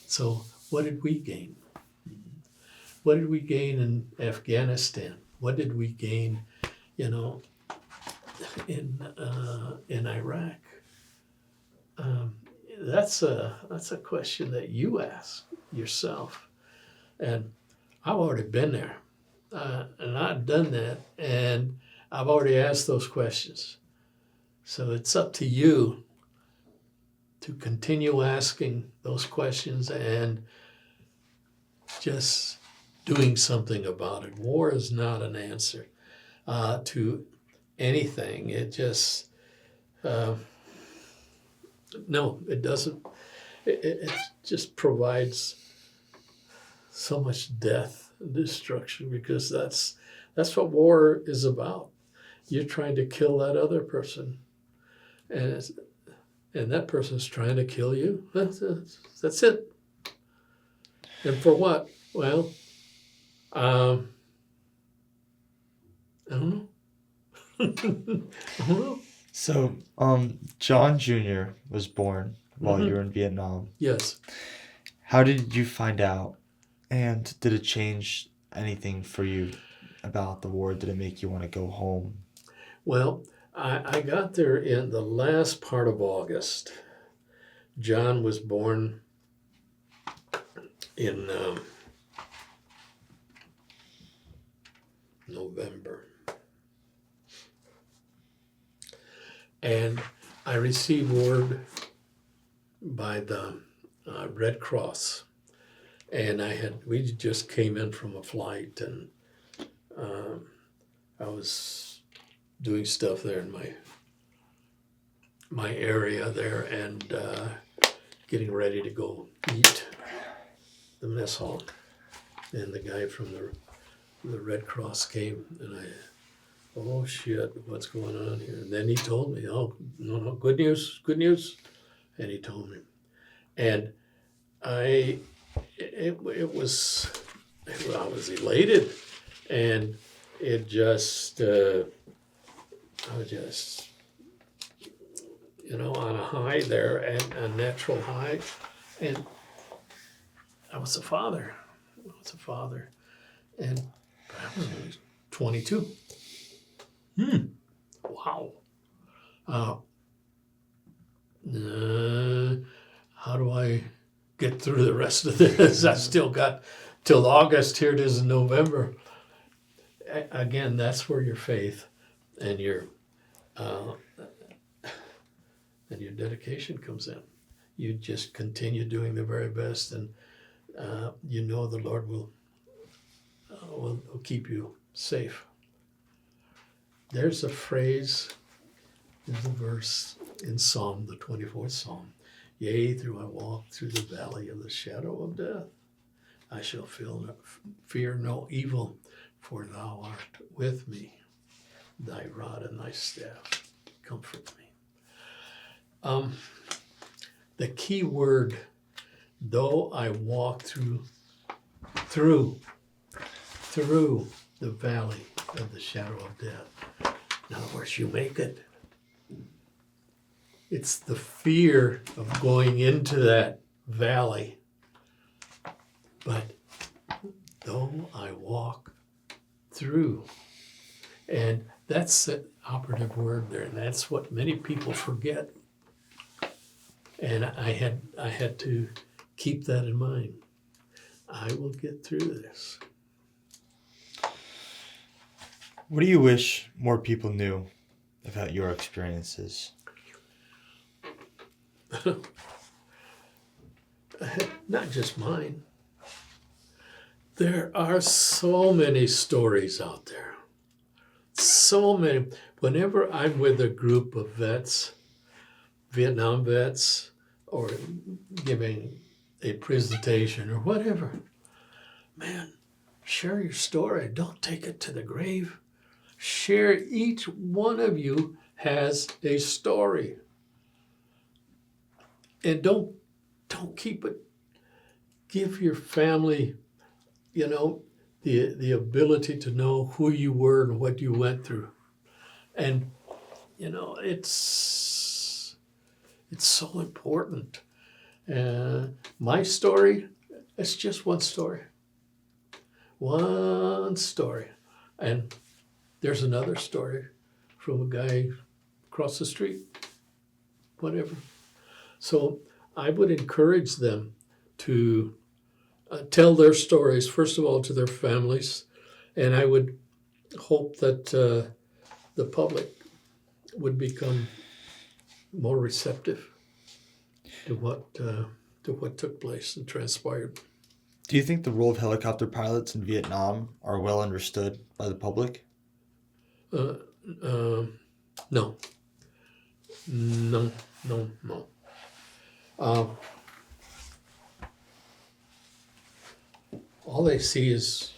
So what did we gain? What did we gain in Afghanistan? What did we gain, in Iraq? That's a question that you ask yourself. And I've already been there. And I've done that. And I've already asked those questions. So it's up to you to continue asking those questions and just doing something about it. War is not an answer to anything. It just, no, it doesn't. It just provides so much death and destruction, because that's what war is about. You're trying to kill that other person, and that person's trying to kill you. That's it. And for what? Well, I don't know. I don't know. So, John Jr. was born while you were in Vietnam. Yes. How did you find out? And did it change anything for you about the war? Did it make you want to go home? Well, I got there in the last part of August. John was born in November. And I received word by the Red Cross. And we just came in from a flight, and I was doing stuff there in my area there, and getting ready to go eat the mess hall. And the guy from the Red Cross came, and oh shit, what's going on here? And then he told me, oh, no, good news. And he told me. And I was elated, and it just, I was just, on a high there, and a natural high. And I was a father. And I was only 22. Wow. Uh, how do I get through the rest of this? I still got till August. Here it is in November. Again, that's where your faith and your dedication comes in. You just continue doing the very best, and you know the Lord will keep you safe. There's a phrase, there's a verse in Psalm, the 24th Psalm. Yea, though I walk through the valley of the shadow of death, I shall fear no evil, for thou art with me. Thy rod and thy staff comfort me. The key word, though I walk through the valley of the shadow of death. In other words, you make it. It's the fear of going into that valley. But though I walk through, and that's the operative word there, and that's what many people forget. And I had to keep that in mind. I will get through this. What do you wish more people knew about your experiences? Not just mine. There are so many stories out there. So many. Whenever I'm with a group of vets, Vietnam vets, or giving a presentation or whatever, man, share your story. Don't take it to the grave. Share. Each one of you has a story. And don't keep it. Give your family, the ability to know who you were and what you went through. And, it's so important. My story, it's just one story. One story. And there's another story from a guy across the street, whatever. So I would encourage them to tell their stories, first of all, to their families. And I would hope that the public would become more receptive to what took place and transpired. Do you think the role of helicopter pilots in Vietnam are well understood by the public? No. All they see is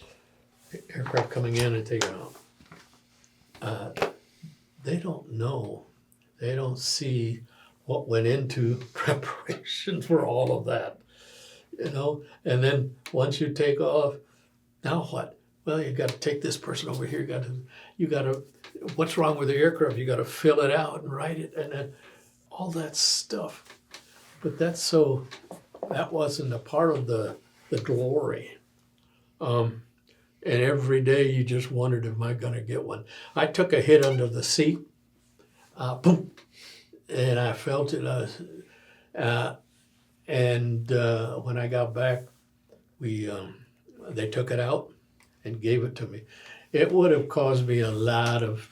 aircraft coming in and taking off. They don't know. They don't see what went into preparation for all of that. And then once you take off, now what? Well, you got to take this person over here. You got to. What's wrong with the aircraft? You got to fill it out and write it, and then all that stuff. But that wasn't a part of the glory. And every day you just wondered, am I going to get one? I took a hit under the seat, boom, and I felt it. And when I got back, they took it out and gave it to me. It would have caused me a lot of,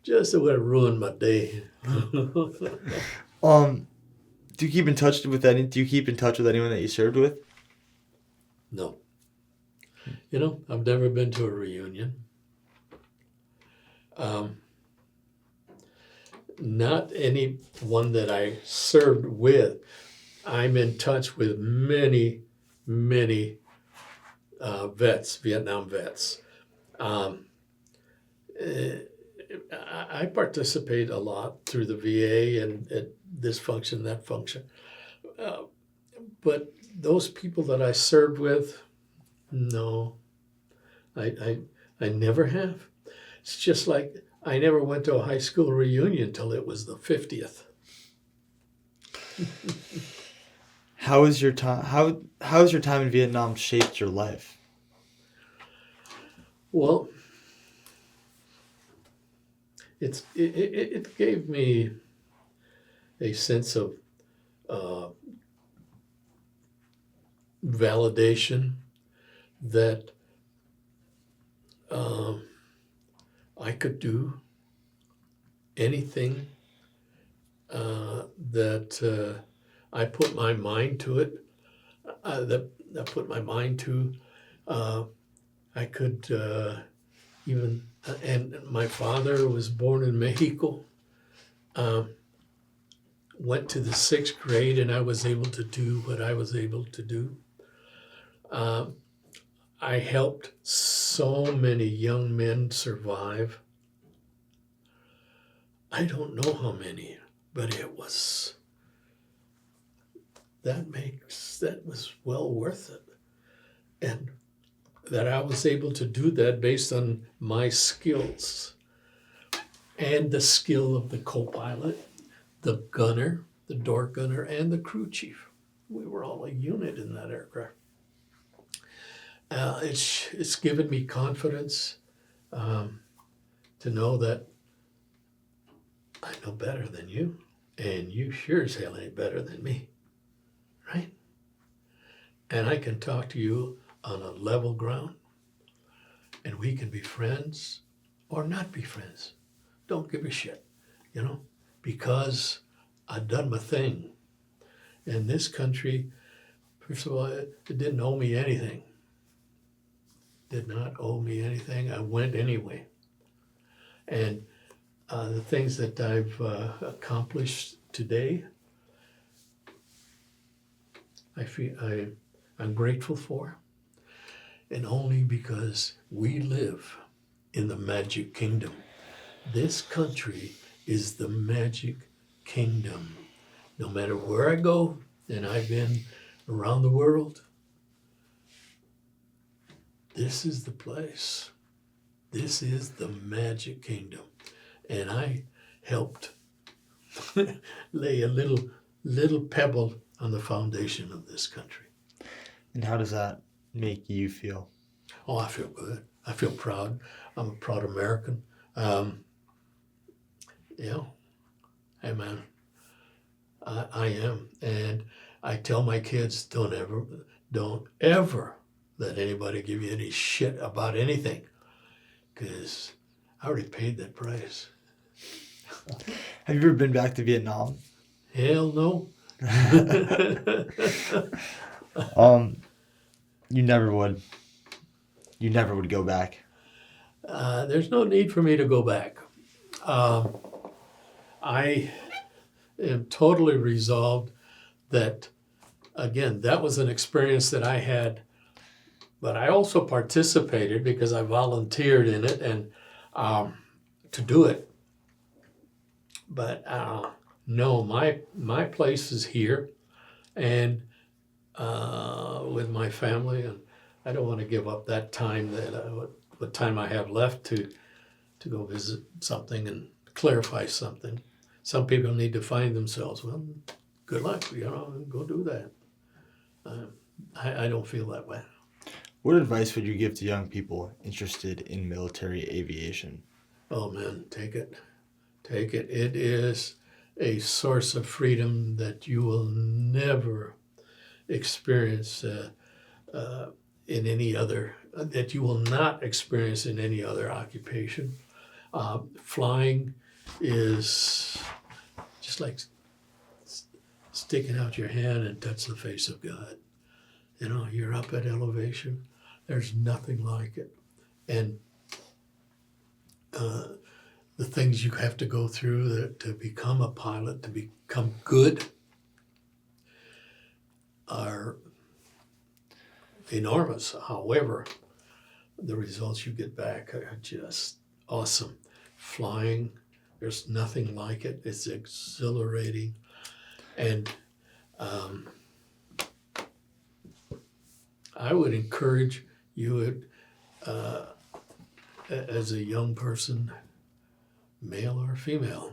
just it would have ruined my day. Do you keep in touch with anyone that you served with? No. I've never been to a reunion. Not anyone that I served with. I'm in touch with many, many vets, Vietnam vets. I participate a lot through the VA and at this function, that function. But those people that I served with, no, I never have. It's just like I never went to a high school reunion till it was the 50th. How has your time how has your time in Vietnam shaped your life? Well, it gave me a sense of uh, validation that um, I could do anything that I put my mind to it. That I put my mind to. Uh, I could even, and my father was born in Mexico. Um, Went to the 6th grade, and I was able to do what I was able to do. Um, I helped so many young men survive. I don't know how many, but that was well worth it. And that I was able to do that based on my skills and the skill of the co-pilot, the gunner, the door gunner, and the crew chief. We were all a unit in that aircraft. It's given me confidence um, to know that I know better than you, and you sure as hell ain't better than me, right? And I can talk to you on a level ground, and we can be friends or not be friends. Don't give a shit, you know, because I've done my thing. In this country, first of all, it didn't owe me anything. Did not owe me anything. I went anyway. And the things that I've accomplished today, I'm grateful for, and only because we live in the magic kingdom. This country is the magic kingdom. No matter where I go, and I've been around the world, this is the place. This is the magic kingdom. And I helped lay a little pebble on the foundation of this country. And how does that make you feel? Oh, I feel good. I feel proud. I'm a proud American. Yeah, hey man, I am. And I tell my kids, don't ever let anybody give you any shit about anything, because I already paid that price. Have you ever been back to Vietnam? Hell no. You never would. You never would go back. There's no need for me to go back. I am totally resolved that, again, that was an experience that I had, but I also participated because I volunteered in it and to do it. But no, my place is here, and with my family, and I don't want to give up that time what time I have left to go visit something and clarify something. Some people need to find themselves. Well, good luck, go do that. I don't feel that way. What advice would you give to young people interested in military aviation? Oh man, take it. Take it. It is a source of freedom that you will never experience in any other, that you will not experience in any other occupation. Flying is just like sticking out your hand and touch the face of God. You're up at elevation. There's nothing like it. And the things you have to go through to become a pilot, to become good, are enormous. However, the results you get back are just awesome. Flying, there's nothing like it. It's exhilarating. And I would encourage you as a young person, male or female,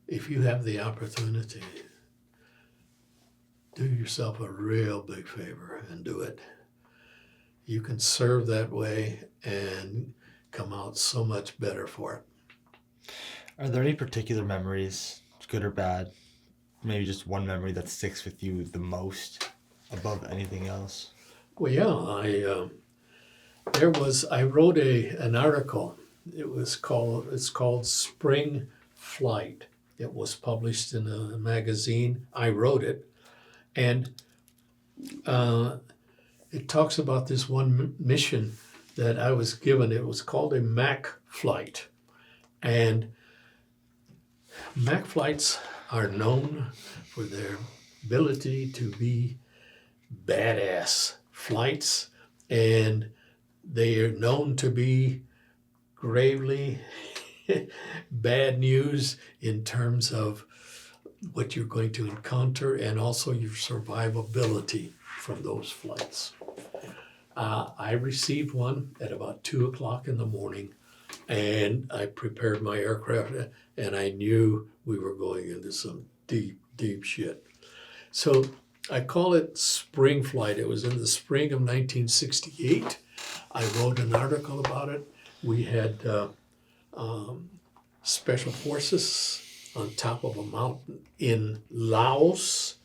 if you have the opportunity, do yourself a real big favor and do it. You can serve that way and come out so much better for it. Are there any particular memories, good or bad, maybe just one memory that sticks with you the most above anything else? Well, yeah, I wrote an article. It's called Spring Flight. It was published in a magazine. I wrote it, and it talks about this one mission that I was given. It was called a Mac flight, and Mac flights are known for their ability to be badass flights, and they are known to be gravely bad news in terms of what you're going to encounter and also your survivability from those flights. I received one at about 2 o'clock in the morning, and I prepared my aircraft, and I knew we were going into some deep, deep shit. So I call it Spring Flight. It was in the spring of 1968. I wrote an article about it. We had special forces on top of a mountain in Laos,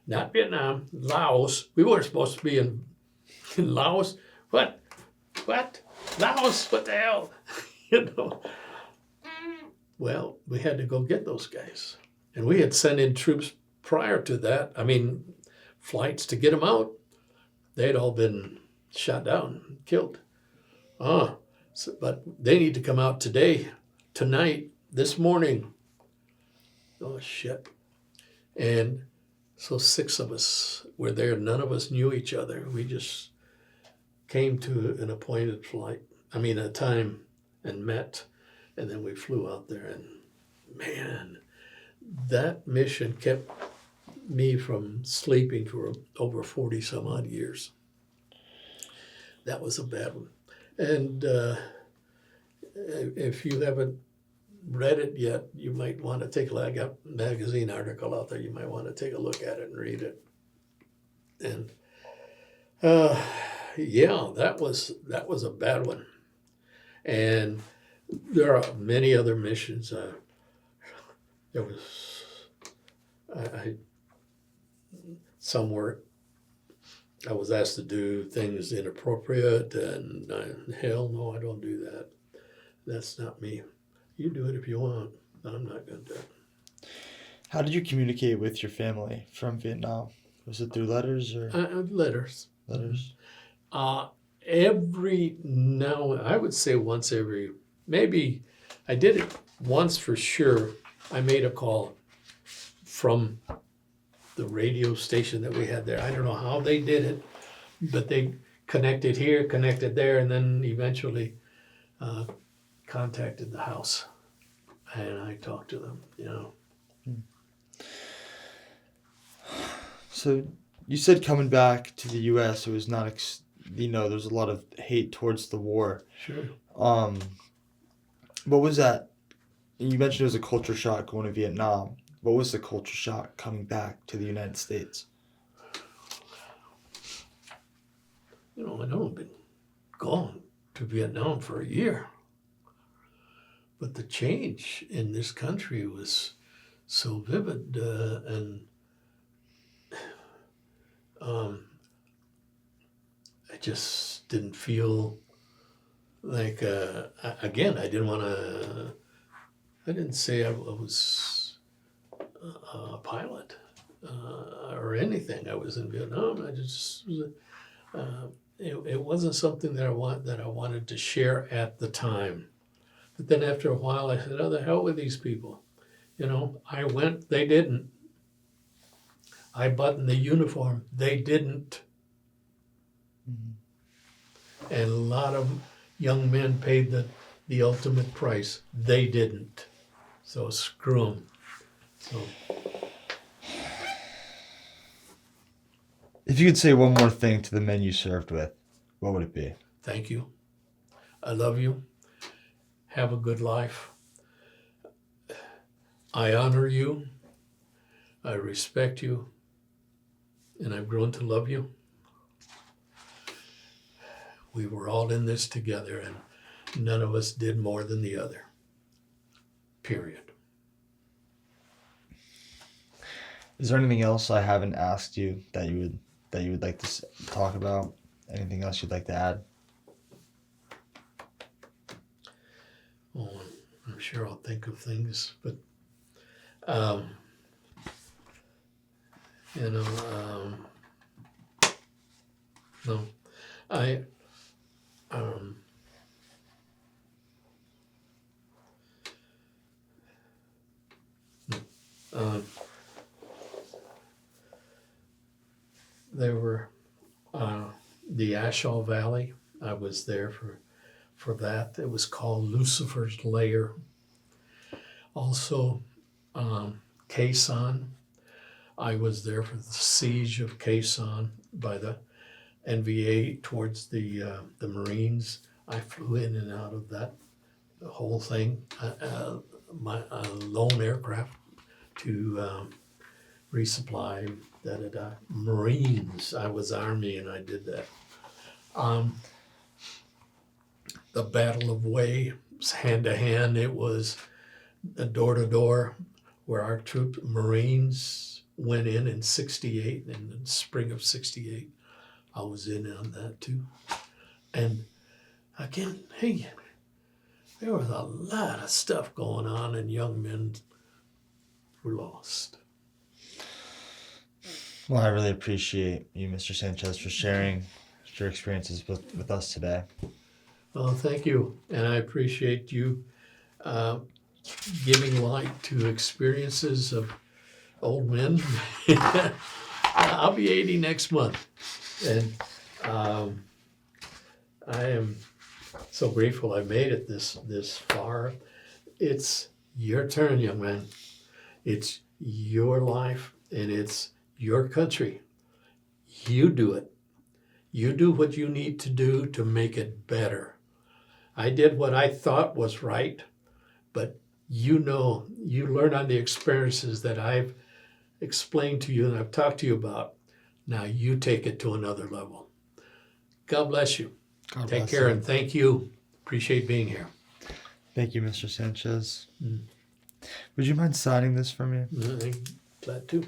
not Vietnam, Laos. We weren't supposed to be in Laos. What? Laos? What the hell? You know. Well, we had to go get those guys. And we had sent in troops prior to that. I mean, flights to get them out. They'd all been shot down, killed. But they need to come out today, tonight, this morning. Oh, shit. And so 6 of us were there. None of us knew each other. We just came to an appointed a time, and met. And then we flew out there. And man, that mission kept me from sleeping for over 40 some odd years. That was a bad one. And if you haven't read it yet, you might want to take a look. I got a magazine article out there. You might want to take a look at it and read it. And that was a bad one. And there are many other missions. There was somewhere I was asked to do things inappropriate, and hell no, I don't do that. That's not me. You do it if you want. I'm not going to do it. How did you communicate with your family from Vietnam? Was it through letters or? Letters. Letters. Every now, I would say once maybe I did it once for sure. I made a call from the radio station that we had there. I don't know how they did it, but they connected here, connected there, and then eventually contacted the house. And I talked to them, So you said coming back to the U.S., it was not, there's a lot of hate towards the war. Sure. What was that? You mentioned it was a culture shock going to Vietnam. What was the culture shock coming back to the United States? I know I've been gone to Vietnam for a year. But the change in this country was so vivid, and I just didn't feel like, again, I didn't say I was a pilot or anything. I was in Vietnam. It wasn't something that I wanted to share at the time. But then after a while, I said, "Oh, the hell with these people." I went. They didn't. I buttoned the uniform. They didn't. Mm-hmm. And a lot of young men paid the ultimate price. They didn't. So screw them. So. If you could say one more thing to the men you served with, what would it be? Thank you. I love you. Have a good life. I honor you. I respect you. and I've grown to love you. We were all in this together, and none of us did more than the other. Period. Is there anything else I haven't asked you that you would like to talk about? Anything else you'd like to add? Oh, I'm sure I'll think of things, but um, you know, no, I um, uh, there were the Ashall Valley. I was there for that. It was called Lucifer's Lair. Also, Quezon. I was there for the siege of Quezon by the NVA towards the Marines. I flew in and out of that the whole thing. My lone aircraft to resupply Marines. I was Army and I did that. The Battle of Way was hand to hand. It was door to door, where our troops, Marines, went in '68, in the spring of '68. I was in on that too. And again, hey, there was a lot of stuff going on, and young men were lost. Well, I really appreciate you, Mr. Sanchez, for sharing your experiences with us today. Well, thank you, and I appreciate you giving light to experiences of old men. I'll be 80 next month, and I am so grateful I made it this far. It's your turn, young man. It's your life, and it's your country. You do it. You do what you need to do to make it better. I did what I thought was right, but you learn on the experiences that I've explained to you and I've talked to you about. Now you take it to another level. God bless you. God Take bless care, you. and thank you. Appreciate being here. Thank you, Mr. Sanchez. Would you mind signing this for me? I'm glad to.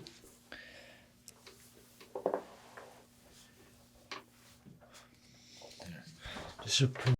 Just